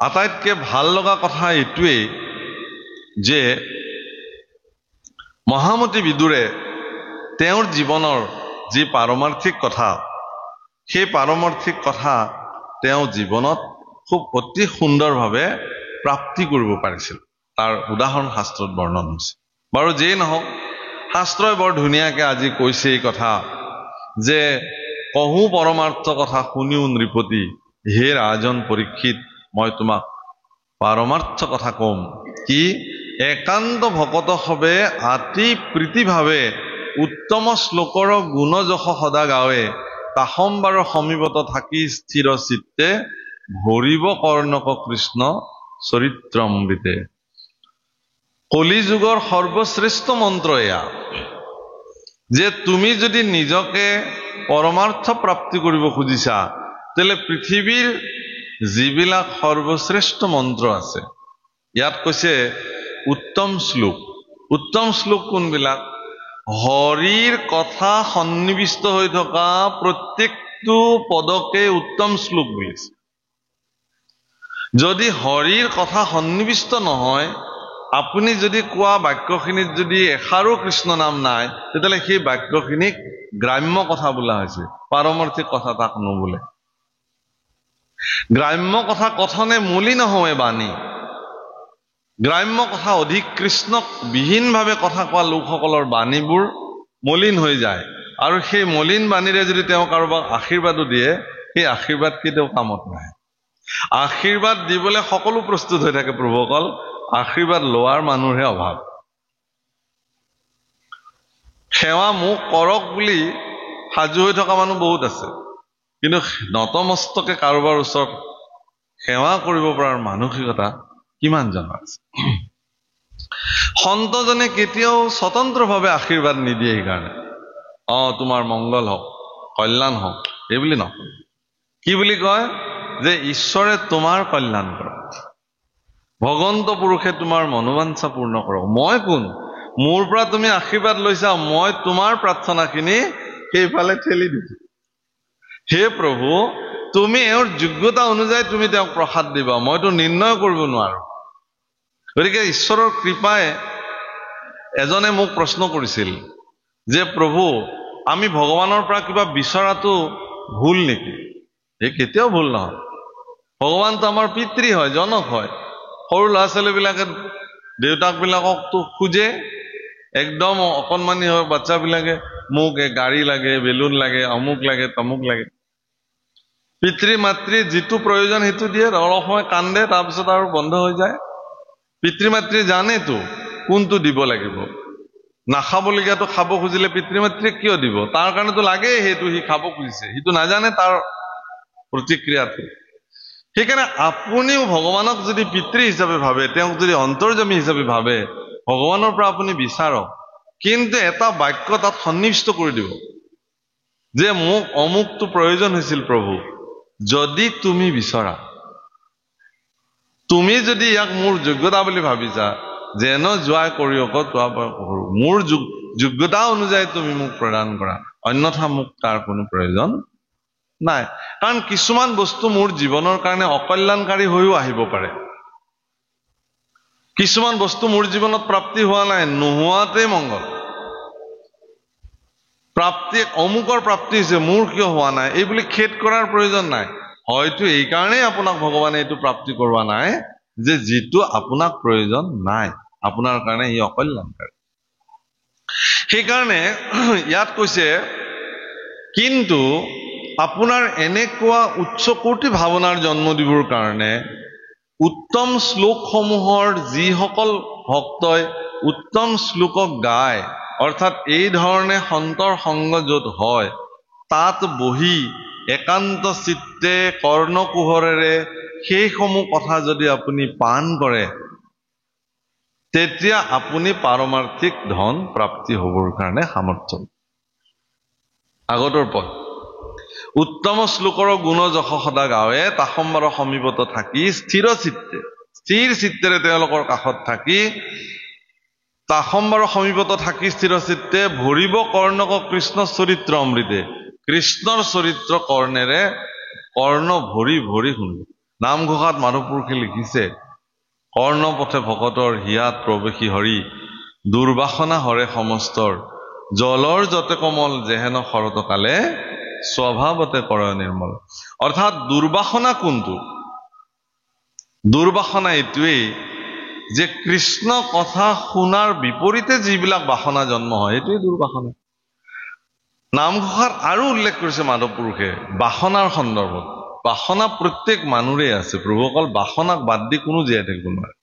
আটাইতকৈ ভাল লগা কথা এইটোৱেই যে মহামতী বিদুৰে তেওঁৰ জীৱনৰ যি পাৰমাৰ্থিক কথা, সেই পাৰমাৰ্থিক কথা তেওঁ জীৱনত খুব অতি সুন্দৰভাৱে প্ৰাপ্তি কৰিব পাৰিছিল। তাৰ উদাহৰণ শাস্ত্ৰত বৰ্ণন হৈছে। বাৰু যেই নহওক, শাস্ত্ৰই বৰ ধুনীয়াকে আজি কৈছে এই কথা যে কহো পৰমাৰ্থ কথা শুনিও নৃপতি, হে ৰাজন পৰীক্ষিত, মই তোমাক পাৰমাৰ্থ কথা কম। কি? একান্ত ভকত হবে আতি প্ৰীতিভাৱে উত্তম শ্লোকৰ গুণ যশ সদা গাৱে, কাশম্বাৰ সমীপত থাকি স্থিৰ চিত্তে ভৰিব কৰ্ণক কৃষ্ণ চৰিত্ৰমৃতে। কলিযুগৰ সৰ্বশ্ৰেষ্ঠ মন্ত্ৰ এয়া যে তুমি যদি নিজকে পৰমাৰ্থ প্ৰাপ্তি কৰিব খুজিছা, তেলে পৃথিৱীৰ যিবিলাক সৰ্বশ্ৰেষ্ঠ মন্ত্ৰ আছে, ইয়াত কৈছে উত্তম শ্লোক। উত্তম শ্লোক কোনবিলাক? হৰিৰ কথা সন্নিৱিষ্ট হৈ থকা প্ৰত্যেকটো পদকে উত্তম শ্লোক বুলিছে। যদি হৰিৰ কথা সন্নিৱিষ্ট নহয়, আপুনি যদি কোৱা বাক্যখিনিত যদি এষাৰো কৃষ্ণ নাম নাই তেতিয়াহ'লে সেই বাক্যখিনিক গ্ৰাম্য কথা বোলা হৈছে, পাৰমাৰ্থিক কথা তাক নোবোলে। গ্ৰাম্য কথা কথনে মলি নহয় বাণী। গ্ৰাম্য কথা অধিক কৃষ্ণক বিহীনভাৱে কথা কোৱা লোকসকলৰ বাণীবোৰ মলিন হৈ যায়, আৰু সেই মলিন বাণীৰে যদি তেওঁ কাৰোবাক আশীৰ্বাদো দিয়ে, সেই আশীৰ্বাদ কেতিয়াও কামত নাহে। আশীৰ্বাদ দিবলৈ সকলো প্ৰস্তুত হৈ থাকে প্ৰভুসকল, আশীৰ্বাদ লোৱাৰ মানুহৰহে অভাৱ। সেৱা মোক কৰক বুলি সাজু হৈ থকা মানুহ বহুত আছে, কিন্তু নতমস্তকে কাৰোবাৰ ওচৰত সেৱা কৰিব পৰাৰ মানসিকতা কিমান জনা আছে? সন্তজনে কেতিয়াও স্বতন্ত্ৰভাৱে আশীৰ্বাদ নিদিয়ে। সেইকাৰণে তোমাৰ মংগল হওক, কল্যাণ হওক এই বুলি নকয়। কি বুলি কয়? যে ঈশ্বৰে তোমাৰ কল্যাণ কৰক, ভগৱন্ত পুৰুষে তোমাৰ মনোবাঞ্ছা পূৰ্ণ কৰক। মই কোন? মোৰ পৰা তুমি আশীৰ্বাদ লৈছা, মই তোমাৰ প্ৰাৰ্থনাখিনি সেইফালে ঠেলি দিছো। হে প্ৰভু, তুমি এওঁৰ যোগ্যতা অনুযায়ী তুমি তেওঁক প্ৰসাদ দিবা, মইতো নিৰ্ণয় কৰিব নোৱাৰো। গতিকে ঈশ্বৰৰ কৃপাই এজনে মোক প্ৰশ্ন কৰিছিল যে প্ৰভু, আমি ভগৱানৰ পৰা কিবা বিচৰাটো ভুল নেকি? এই কেতিয়াও ভুল নহয়। ভগৱানটো আমাৰ পিতৃ হয়, জনক হয়। সৰু ল'ৰা ছোৱালীবিলাকে দেউতাকবিলাককতো খোজে, একদম অকণমানি হয় বাচ্চাবিলাকে, মোক গাড়ী লাগে, বেলুন লাগে, অমুক লাগে, তমুক লাগে। পিতৃ মাতৃ যিটো প্ৰয়োজন সেইটো দিয়ে, অলপ সময় কান্দে, তাৰপিছত আৰু বন্ধ হৈ যায়। পিতৃ মাতৃ জানেতো কোনটো দিব লাগিব। নাখাবলগীয়াটো খাব খুজিলে পিতৃ মাতৃয়ে কিয় দিব? তাৰ কাৰণেতো লাগেই সেইটো, সি খাব খুজিছে, সিটো নাজানে তাৰ প্ৰতিক্ৰিয়াটো। সেইকাৰণে আপুনিও ভগৱানক যদি পিতৃ হিচাপে ভাবে, তেওঁক যদি অন্তৰ্যামী হিচাপে ভাবে, ভগৱানৰ পৰা আপুনি বিচাৰক, কিন্তু এটা বাক্য তাত সন্নিৱিষ্ট কৰি দিব যে মোক অমুকটো প্ৰয়োজন হৈছিল প্ৰভু, যদি তুমি বিচৰা, তুমি যদি ইয়াক মোৰ যোগ্যতা বুলি ভাবিছা, যেন যোৱাই কৰিয়ক কৰো, মোৰ যোগ্যতা অনুযায়ী তুমি মোক প্ৰদান কৰা, অন্যথা মোক তাৰ কোনো প্ৰয়োজন নাই। কাৰণ কিছুমান বস্তু মোৰ জীৱনৰ কাৰণে অকল্যাণকাৰী হৈও আহিব পাৰে। কিছুমান বস্তু মোৰ জীৱনত প্ৰাপ্তি হোৱা নাই, নোহোৱাতেই মংগল। প্ৰাপ্তি, অমুকৰ প্ৰাপ্তি হৈছে, মোৰ কিয় হোৱা নাই, এই বুলি খেদ কৰাৰ প্ৰয়োজন নাই। হয়তো এই কাৰণেই আপোনাক ভগৱানে এইটো প্ৰাপ্তি কৰোৱা নাই যে যিটো আপোনাক প্ৰয়োজন নাই, আপোনাৰ কাৰণে ই অকল্যাণকাৰী। সেইকাৰণে ইয়াত কৈছে, কিন্তু আপোনাৰ এনেকুৱা উচ্চ কোটি ভাৱনাৰ জন্ম দিবৰ কাৰণে উত্তম শ্লোকসমূহৰ যিসকল ভক্তই উত্তম শ্লোকক গায়, অৰ্থাৎ এই ধৰণে সন্তৰ সংগ য'ত হয়, তাত বহি একান্ত চিত্তে কৰ্ণকুহৰেৰে সেইসমূহ কথা যদি আপুনি পান কৰে, তেতিয়া আপুনি পাৰমাৰ্থিক ধন প্ৰাপ্তি হ'বৰ কাৰণে সামৰ্থ্য। আগতৰ পদ, উত্তম শ্লোকৰ গুণ যশ সদা গাৱে, তাসম্বাৰ সমীপত থাকি স্থিৰ চিত্তে, স্থিৰ চিত্তেৰে তেওঁলোকৰ কাষত থাকি, তাসম্বাৰ সমীপত থাকি স্থিৰ চিত্তে ভৰিব কৰ্ণক কৃষ্ণ চৰিত্ৰ অমৃতে, কৃষ্ণৰ চৰিত্ৰ কৰ্ণেৰে কৰ্ণ ভৰি ভৰি শুনিব। নামঘোষাত মাধৱপুৰুষে লিখিছে, কৰ্ণপথে ভকতৰ হিয়াত প্ৰৱেশী হৰি, দুৰ্বাসনা হৰে সমস্তৰ, জলৰ যতে কমল যেহেন শৰত কালে, স্বভাৱতে কৰে নিৰ্মল। অৰ্থাৎ দুৰ্বাসনা কোনটো? দুৰ্বাসনা এইটোৱেই যে কৃষ্ণ কথা শুনাৰ বিপৰীতে যিবিলাক বাসনা জন্ম হয়, এইটোৱেই দুৰ্বাসনা। নামঘোষাত আৰু উল্লেখ কৰিছে মাধৱ পুৰুষে বাসনাৰ সন্দৰ্ভত। বাসনা প্ৰত্যেক মানুহৰে আছে প্ৰভুসকল, বাসনাক বাদ দি কোনো জীয়াই থাকিব নোৱাৰে।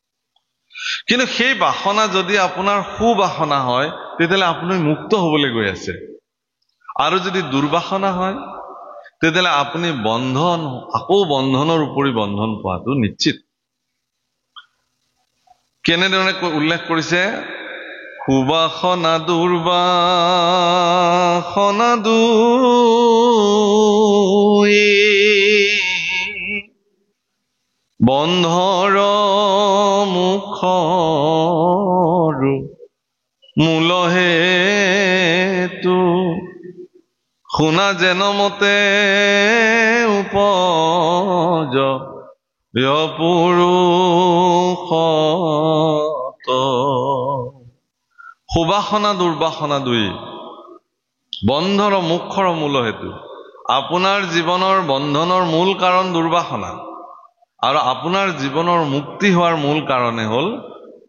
কিন্তু সেই বাসনা যদি আপোনাৰ সুবাসনা হয়, তেতিয়াহ'লে আপুনি মুক্ত হবলৈ গৈ আছে। আৰু যদি দুৰ্বাসনা হয়, তেতিয়াহ'লে আপুনি বন্ধন, আকৌ বন্ধনৰ উপৰি বন্ধন পোৱাটো নিশ্চিত। কেনেধৰণে উল্লেখ কৰিছে? সুবাসনা দুৰ্বাসনা দুই, বন্ধৰ মুখৰ মূলহেতু, শুনা যেন মতে উপজ পুৰুষত উপাসনা দুৰ্বাসনা দুই বন্ধৰ মুখৰ মূল হেতু আপোনাৰ জীৱনৰ বন্ধনৰ মূল কাৰণ দুৰ্বাসনা আৰু আপোনাৰ জীৱনৰ মুক্তি হোৱাৰ মূল কাৰণে হ'ল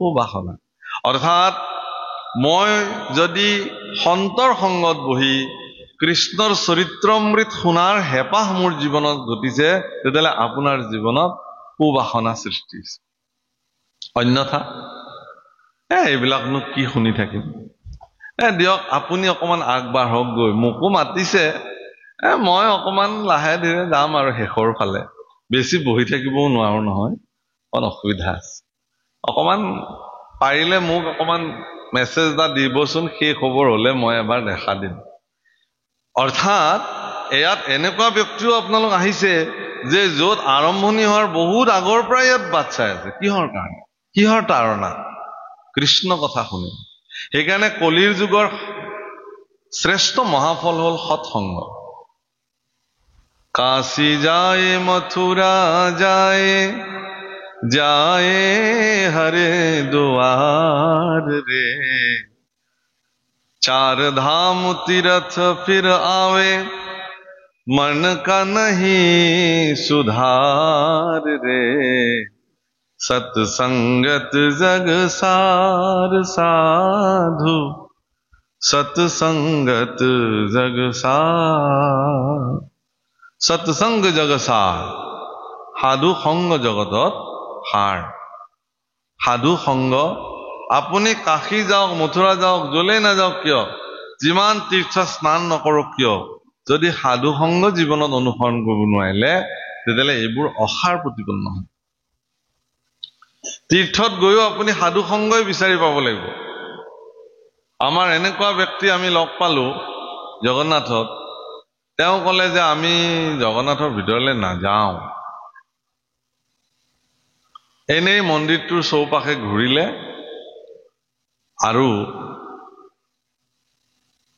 উপাসনা অৰ্থাৎ মই যদি সন্তৰ সংগত বহি কৃষ্ণৰ চৰিত্ৰমৃত শুনাৰ হেপাহ মোৰ জীৱনত ঘটিছে তেতিয়াহ'লে আপোনাৰ জীৱনত উপাসনা সৃষ্টি হৈছে অন্যথা এইবিলাকনো কি শুনি থাকিম দিয়ক আপুনি অকমান আগবাঢ়ক গৈ মোকো মাতিছে মই অকমান লাহে ধীৰে যাম আৰু শেষৰ ফালে বেছি বহি থাকিবও নোৱাৰো নহয় অন অসুবিধা আছে অকমান পাৰিলে মোক অকমান মেছেজ এটা দিবচোন সেই খবৰ হলে মই এবাৰ দেখা দিম অৰ্থাৎ ইয়াত এনেকুৱা ব্যক্তিও আপোনালোক আহিছে যে য'ত আৰম্ভণি হোৱাৰ বহুত আগৰ পৰাই ইয়াত বাট চাই আছে কিহৰ কাৰণে কিহৰ তাৰণা কৃষ্ণ কথা শুনি সেইকাৰণে কলিৰ যুগৰ শ্ৰেষ্ঠ মহাফল হ'ল সৎসংগ কাশী যায় মথুৰা যায় যায় হৰে দুৱাৰ রে चार धाम तीर्थ फिर आवे मन का नहीं सुधार रे सत्संगत जग सार साधु सत्संगत जग सार सत्संग जग सार साधु संग जगतत सार साधु संग আপুনি কাশী যাওক মথুৰা যাওক যলে না যাওক কিয় যিমান তীৰ্থ স্নান নকৰক কিয় যদি সাধু সংগ জীৱনত অনুসৰণ কৰিব নোৱাৰিলে তেতিয়াহ'লে এইবোৰ অসাৰ প্ৰতিপন্ন হয় তীৰ্থত গৈও আপুনি সাধু সংগই বিচাৰি পাব লাগিব আমাৰ এনেকুৱা ব্যক্তি আমি লগ পালো জগন্নাথত তেওঁ ক'লে যে আমি জগন্নাথৰ ভিতৰলৈ নাযাওঁ এনেই মন্দিৰটোৰ চৌপাশে ঘূৰিলে আৰু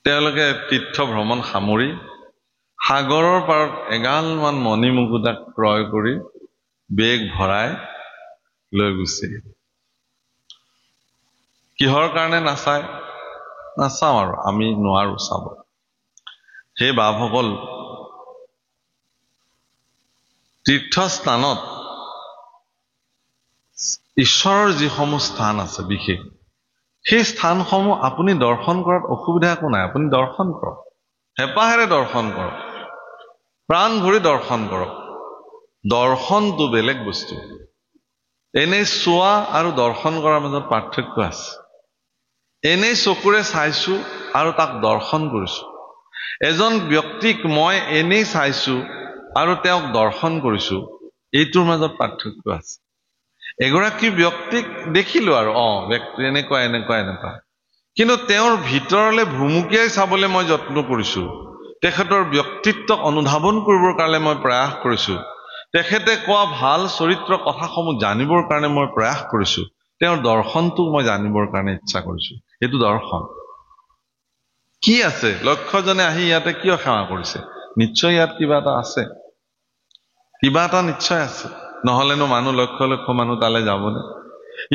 তেওঁলোকে তীৰ্থ ভ্ৰমণ সামৰি সাগৰৰ পাৰত এগালমান মণিমুকুতা ক্ৰয় কৰি বেগ ভৰাই লৈ গৈছে কিহৰ কাৰণে নাচাওঁ আৰু আমি নোৱাৰো চাব সেই বাপসকল তীৰ্থস্থানত ঈশ্বৰৰ যিসমূহ স্থান আছে বিশেষ সেই স্থানসমূহ আপুনি দৰ্শন কৰাত অসুবিধা একো নাই আপুনি দৰ্শন কৰক হেপাহেৰে দৰ্শন কৰক প্ৰাণ ভৰি দৰ্শন কৰক দৰ্শনটো বেলেগ বস্তু এনেই চোৱা আৰু দৰ্শন কৰাৰ মাজত পাৰ্থক্য আছে এনেই চকুৰে চাইছো আৰু তাক দৰ্শন কৰিছো এজন ব্যক্তিক মই এনেই চাইছো আৰু তেওঁক দৰ্শন কৰিছো এইটোৰ মাজত পাৰ্থক্য আছে এগৰাকী ব্যক্তিক দেখিলো আৰু ব্যক্তি এনেকুৱা কিন্তু তেওঁৰ ভিতৰলৈ ভুমুকিয়াই চাবলৈ মই যত্ন কৰিছো তেখেতৰ ব্যক্তিত্বক অনুধাৱন কৰিবৰ কাৰণে মই প্ৰয়াস কৰিছো তেখেতে কোৱা ভাল চৰিত্ৰ কথাসমূহ জানিবৰ কাৰণে মই প্ৰয়াস কৰিছো তেওঁৰ দৰ্শনটো মই জানিবৰ কাৰণে ইচ্ছা কৰিছো এইটো দৰ্শন কি আছে লক্ষ্যজনে আহি ইয়াতে কিয় সেৱা কৰিছে নিশ্চয় ইয়াত কিবা এটা আছে কিবা এটা নিশ্চয় আছে নহলেনো মানুহ লক্ষ লক্ষ মানুহ তালে যাবনে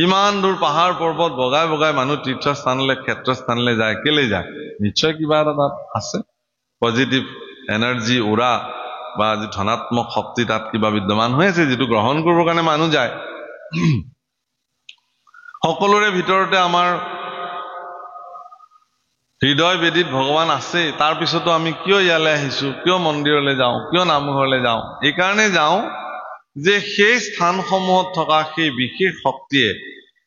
ইমান দূৰ পাহাৰ পৰ্বত বগাই বগাই মানুহ তীৰ্থস্থানলৈ ক্ষেত্ৰস্থানলৈ যায় কেলে যায় নিশ্চয় কিবা এটা তাত আছে পজিটিভ এনাৰ্জি উৰা বা যি ধনাত্মক শক্তি তাত কিবা বিদ্যমান হৈ আছে যিটো গ্ৰহণ কৰিবৰ কাৰণে মানুহ যায় সকলোৰে ভিতৰতে আমাৰ হৃদয় বেদিত ভগৱান আছে তাৰ পিছতো আমি কিয় ইয়ালৈ আহিছো কিয় মন্দিৰলৈ যাওঁ কিয় নামঘৰলৈ যাওঁ এই কাৰণে যাওঁ যে সেই স্থানসমূহত থকা সেই বিশেষ শক্তিয়ে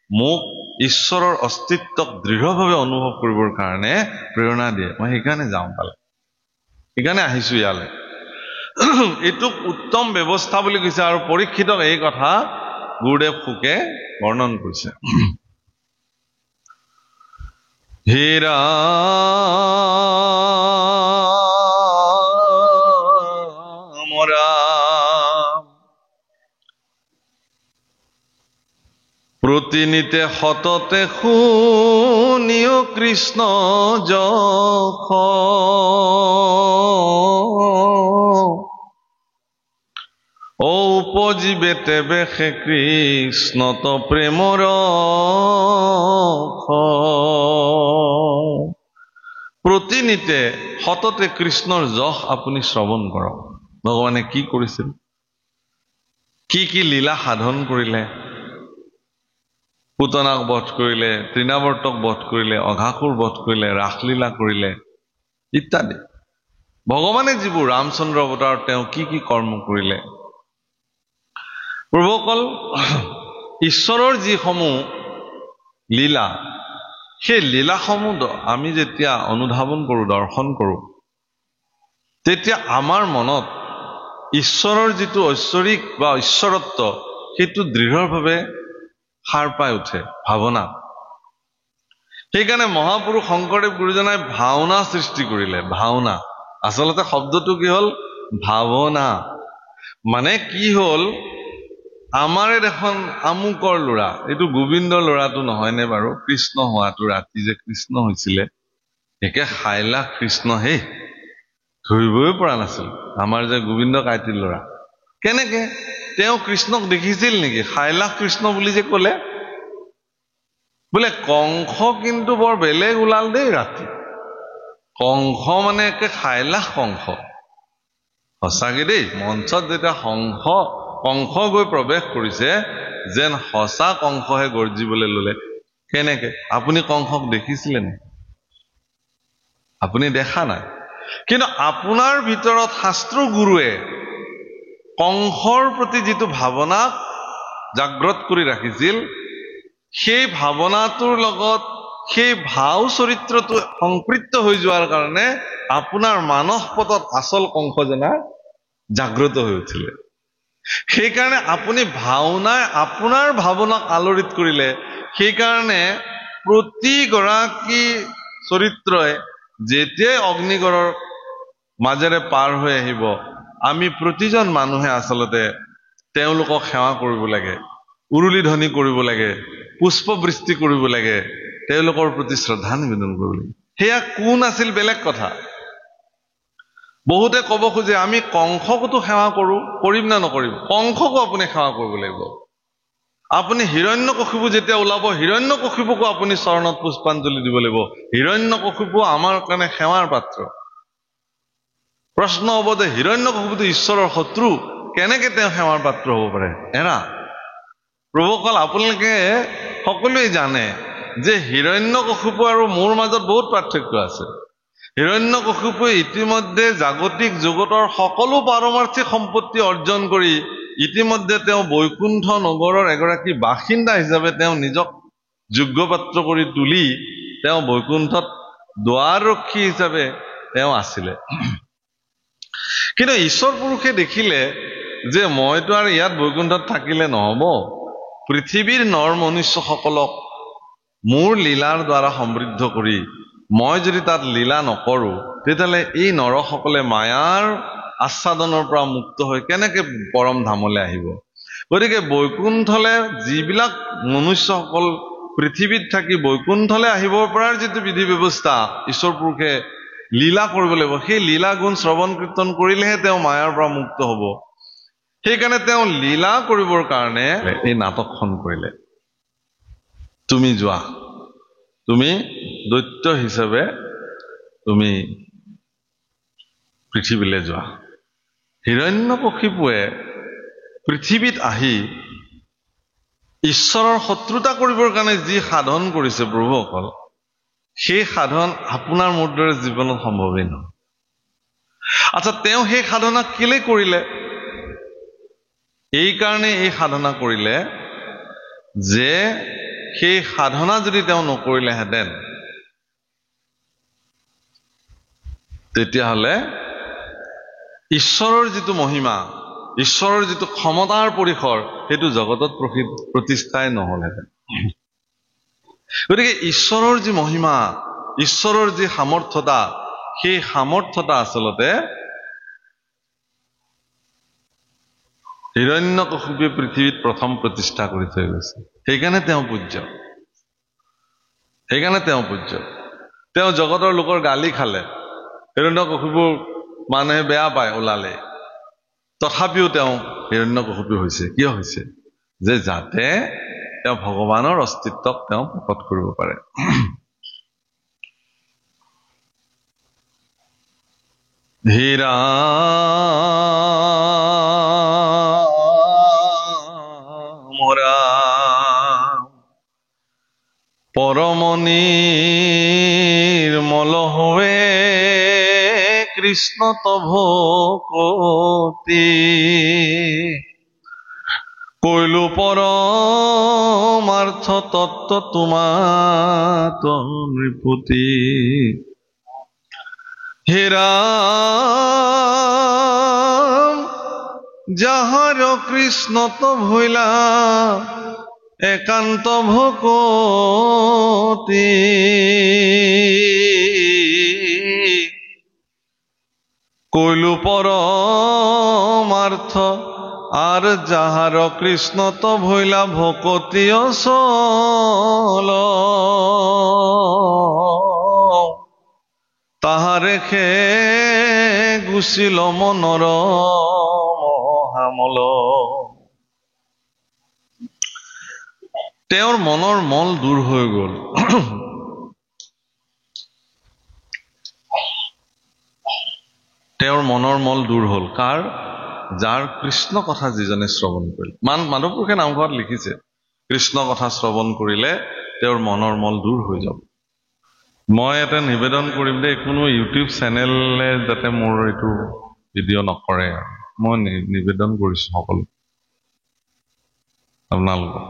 মোক ঈশ্বৰৰ অস্তিত্বক দৃঢ়ভাৱে অনুভৱ কৰিবৰ কাৰণে প্ৰেৰণা দিয়ে মই সেইকাৰণে যাওঁ পালে সেইকাৰণে আহিছো ইয়ালৈ এইটো উত্তম ব্যৱস্থা বুলি কৈছে আৰু পৰীক্ষিতক এই কথা গুৰুদেৱ ফুকে বৰ্ণন কৰিছে হীৰা মৰা প্ৰতিনিতে সততে শুনিও কৃষ্ণ যশ ও উপজীবে তেবে সে কৃষ্ণত প্ৰেমৰ প্ৰতিনিতে সততে কৃষ্ণৰ যশ আপুনি শ্ৰৱণ কৰক। ভগৱানে কি কৰিছিল, কি লীলা সাধন কৰিলে, পুতনাক বধ কৰিলে, তৃণাৱৰ্তক বধ কৰিলে, অঘাসুৰ বধ কৰিলে, ৰাসলীলা কৰিলে ইত্যাদি। ভগৱানে যিবোৰ ৰামচন্দ্ৰ অৱতাৰত তেওঁ কি কৰ্ম কৰিলে। প্ৰভুসকল, ঈশ্বৰৰ যিসমূহ লীলা, সেই লীলাসমূহ আমি যেতিয়া অনুধাৱন কৰোঁ, দৰ্শন কৰোঁ, তেতিয়া আমাৰ মনত ঈশ্বৰৰ যিটো ঐশ্বৰিক বা ঈশ্বৰত্ব সেইটো দৃঢ়ভাৱে সাৰ পাই উঠে ভাৱনা। সেইকাৰণে মহাপুৰুষ শংকৰদেৱ গুৰুজনাই ভাওনা সৃষ্টি কৰিলে। ভাওনা আচলতে শব্দটো কি হ'ল, ভাৱনা। মানে কি হ'ল, আমাৰে দেখোন আমুকৰ ল'ৰা, এইটো গোবিন্দৰ ল'ৰাটো নহয়নে বাৰু? কৃষ্ণ হোৱাটো, ৰাতি যে কৃষ্ণ হৈছিলে, একে সাইলাখ কৃষ্ণ, হে ধৰিবই পৰা নাছিল আমাৰ যে গোবিন্দ কাইটিৰ ল'ৰা। কেনেকে তেওঁ কৃষ্ণক দেখিছিল নেকি? সাইলাখ কৃষ্ণ বুলি যে ক'লে, বোলে কংস কিন্তু বৰ বেলেগ ওলাল দেই ৰাতি। কংস মানে একে সাইলাখ কংস, সঁচাকে দেই। মঞ্চত যেতিয়া কংস গৈ প্ৰৱেশ কৰিছে, যেন সঁচা কংসহে গৰ্জিবলৈ ললে। কেনেকে? আপুনি কংসক দেখিছিলে নে? আপুনি দেখা নাই, কিন্তু আপোনাৰ ভিতৰত শাস্ত্ৰ গুৰুৱে কংসৰ প্ৰতি যিটো ভাৱনা জাগ্ৰত কৰি ৰাখিছিল, সেই ভাৱনাটোৰ লগত সেই ভাও চৰিত্ৰটো সংপৃক্ত হৈ যোৱাৰ কাৰণে আপোনাৰ মানস পটত আচল কংসজনা জাগ্ৰত হৈ উঠিলে। সেইকাৰণে আপুনি ভাওনাই আপোনাৰ ভাৱনাক আলোড়িত কৰিলে। সেইকাৰণে প্ৰতিগৰাকী চৰিত্ৰই যেতিয়াই অগ্নিগড়ৰ মাজেৰে পাৰ হৈ আহিব, আমি প্ৰতিজন মানুহে আচলতে তেওঁলোকক সেৱা কৰিব লাগে, উৰুলি ধ্বনি কৰিব লাগে, পুষ্পবৃষ্টি কৰিব লাগে, তেওঁলোকৰ প্ৰতি শ্ৰদ্ধা নিবেদন কৰিব লাগে। সেয়া কোন আছিল বেলেগ কথা। বহুতে ক'ব খোজে আমি কংসকতো সেৱা কৰিম না নকৰিম? কংসকো আপুনি সেৱা কৰিব লাগিব। আপুনি হিৰণ্যকশিপু যেতিয়া ওলাব, হিৰণ্যকশিপুকো আপুনি চৰণত পুষ্পাঞ্জলি দিব লাগিব। হিৰণ্যকশিপু আমাৰ কাৰণে সেৱাৰ পাত্ৰ। প্ৰশ্ন হ'ব যে হিৰণ্যকশিপুটো ঈশ্বৰৰ শত্ৰু, কেনেকে তেওঁ সেৱাৰ পাত্ৰ হ'ব পাৰে? এৰা প্ৰভুসকল, আপোনালোকে সকলোৱে জানে যে হিৰণ্যকশিপু আৰু মোৰ মাজত বহুত পাৰ্থক্য আছে। হিৰণ্যকশিপুৱে ইতিমধ্যে জাগতিক জগতৰ সকলো পাৰমাৰ্থিক সম্পত্তি অৰ্জন কৰি ইতিমধ্যে তেওঁ বৈকুণ্ঠ নগৰৰ এগৰাকী বাসিন্দা হিচাপে তেওঁ নিজক যোগ্য পাত্ৰ কৰি তুলি তেওঁ বৈকুণ্ঠত দুৱাৰৰক্ষী হিচাপে তেওঁ আছিলে। কিন্তু ঈশ্বৰ পুৰুষে দেখিলে যে মইতো আৰু ইয়াত বৈকুণ্ঠত থাকিলে নহব, পৃথিৱীৰ নৰ মনুষ্যসকলক মোৰ লীলাৰ দ্বাৰা সমৃদ্ধ কৰি মই যদি তাত লীলা নকৰো, তেতিয়াহ'লে এই নৰসকলে মায়াৰ আচ্ছাদনৰ পৰা মুক্ত হৈ কেনেকে পৰম ধামলৈ আহিব? গতিকে বৈকুণ্ঠলে যিবিলাক মনুষ্যসকল পৃথিৱীত থাকি বৈকুণ্ঠলে আহিব পৰাৰ যিটো বিধি ব্যৱস্থা ঈশ্বৰ পুৰুষে লীলা কৰিব লাগিব, সেই লীলা গুণ শ্ৰৱণ কীৰ্তন কৰিলেহে তেওঁ মায়াৰ পৰা মুক্ত হ'ব। সেইকাৰণে তেওঁ লীলা কৰিবৰ কাৰণে এই নাটকখন কৰিলে। তুমি যোৱা, তুমি দৈত্য হিচাপে তুমি পৃথিৱীলৈ যোৱা। হিৰণ্যকশিপুৱে পৃথিৱীত আহি ঈশ্বৰৰ শত্ৰুতা কৰিবৰ কাৰণে যি সাধন কৰিছে প্ৰভুসকল, সেই সাধন আপোনাৰ মোৰ দৰে জীৱনত সম্ভৱেই নহয়। আচ্ছা, তেওঁ সেই সাধনা কেলে কৰিলে? এই কাৰণে এই সাধনা কৰিলে যে সেই সাধনা যদি তেওঁ নকৰিলেহেঁতেন, তেতিয়াহ'লে ঈশ্বৰৰ যিটো মহিমা, ঈশ্বৰৰ যিটো ক্ষমতাৰ পৰিসৰ, সেইটো জগতত প্ৰতিষ্ঠাই নহলহেঁতেন। গতিকে ঈশ্বৰৰ যি মহিমা, ঈশ্বৰৰ যি সামৰ্থ্যতা, সেই সামৰ্থ্যতা আচলতে হিৰণ্যকশিপুৱে পৃথিৱীত প্ৰথম প্ৰতিষ্ঠা কৰি থৈ গৈছে। সেইকাৰণে তেওঁ পূজ্য, সেইকাৰণে তেওঁ পূজ্য। তেওঁ জগতৰ লোকৰ গালি খালে, হিৰণ্যকশিপুৰ মানুহে বেয়া পায় ওলালে, তথাপিও তেওঁ হিৰণ্যকশিপু হৈছে কিয় হৈছে যে যাতে তেওঁ ভগৱানৰ অস্তিত্বক তেওঁ প্ৰকট কৰিব পাৰে হীৰা মৰা পৰমনিৰ মলহৱে কৃষ্ণ তভকতি কৈলো পৰমাৰ্থ তত্ত্ব তোমাত নৃপতি হেৰা যাহাৰ কৃষ্ণ ভৈলা একান্ত ভকতি কৈলো পৰমাৰ্থ আৰ যাহাৰ কৃষ্ণ ভৈলা ভকতি অচল তাহাৰে খে গুচিল মনৰ মহামল তেওঁৰ মনৰ মল দূৰ হৈ গ'ল তেওঁৰ মনৰ মল দূৰ হ'ল কাৰ যাৰ কৃষ্ণ কথা যিজনে শ্ৰৱণ কৰিল মাধৱপুৰুষে নামঘৰত লিখিছে কৃষ্ণ কথা শ্ৰৱণ কৰিলে তেওঁৰ মনৰ মল দূৰ হৈ যাব মই এটা নিবেদন কৰিম দেই কোনো ইউটিউব চেনেলে যাতে মোৰ এইটো ভিডিঅ' নকৰে মই নিবেদন কৰিছো সকলো আপোনালোকক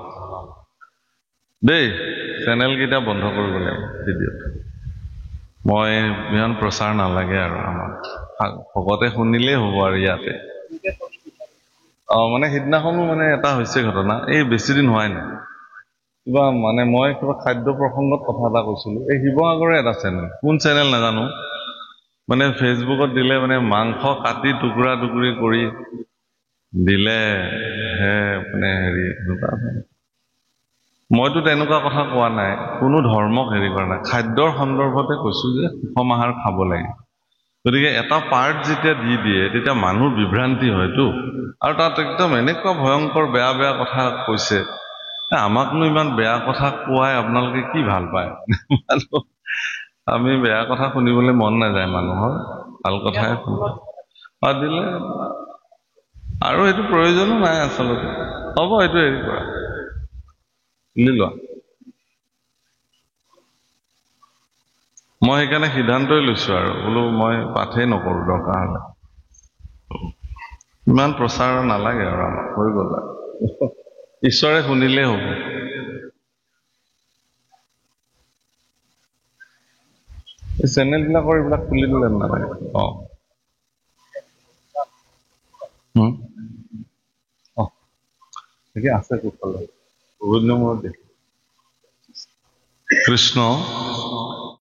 দেই চেনেল কেইটা বন্ধ কৰিব লাগিব ভিডিঅ'ত মই ইমান প্ৰচাৰ নালাগে আৰু আমাক ভকতে শুনিলেই হ'ব আৰু ইয়াতে মানে সিদিনাখনো মানে এটা হৈছে ঘটনা এই বেছি দিন হোৱাই নাই কিবা মানে মই কিবা খাদ্য প্ৰসংগত কথা এটা কৈছিলো এই শিৱসাগৰৰে এটা চেনেল কোন চেনেল নাজানো মানে ফেচবুকত দিলে মানে মাংস কাটি টুকুৰা টুকুৰি কৰি দিলে হে মানে হেৰি মইতো তেনেকুৱা কথা কোৱা নাই কোনো ধৰ্মক হেৰি কৰা নাই খাদ্যৰ সন্দৰ্ভতে কৈছো যে সুষম আহাৰ খাব লাগে গতিকে এটা পাৰ্ট যেতিয়া দি দিয়ে তেতিয়া মানুহ বিভ্ৰান্তি হয়তো আৰু তাত একদম এনেকুৱা ভয়ংকৰ বেয়া বেয়া কথা কৈছে আমাকনো ইমান বেয়া কথা কোৱাই আপোনালোকে কি ভাল পায় আমি বেয়া কথা শুনিবলৈ মন নাযায় মানুহৰ ভাল কথাই দিলে আৰু এইটো প্ৰয়োজনো নাই আচলতে হ'ব এইটো হেৰি কৰা লোৱা মই সেইকাৰণে সিদ্ধান্তই লৈছো আৰু বোলো মই পাঠেই নকৰো দৰকাৰ হ'লে ইমান প্ৰচাৰ নালাগে আৰু আমাক হৈ গ'ল আৰু ঈশ্বৰে শুনিলেই হ'ব এই চেনেল বিলাকৰ এইবিলাক খুলি দিলে নালাগে আছে কুশল বহুত দিনৰ মূৰত দেখি কৃষ্ণ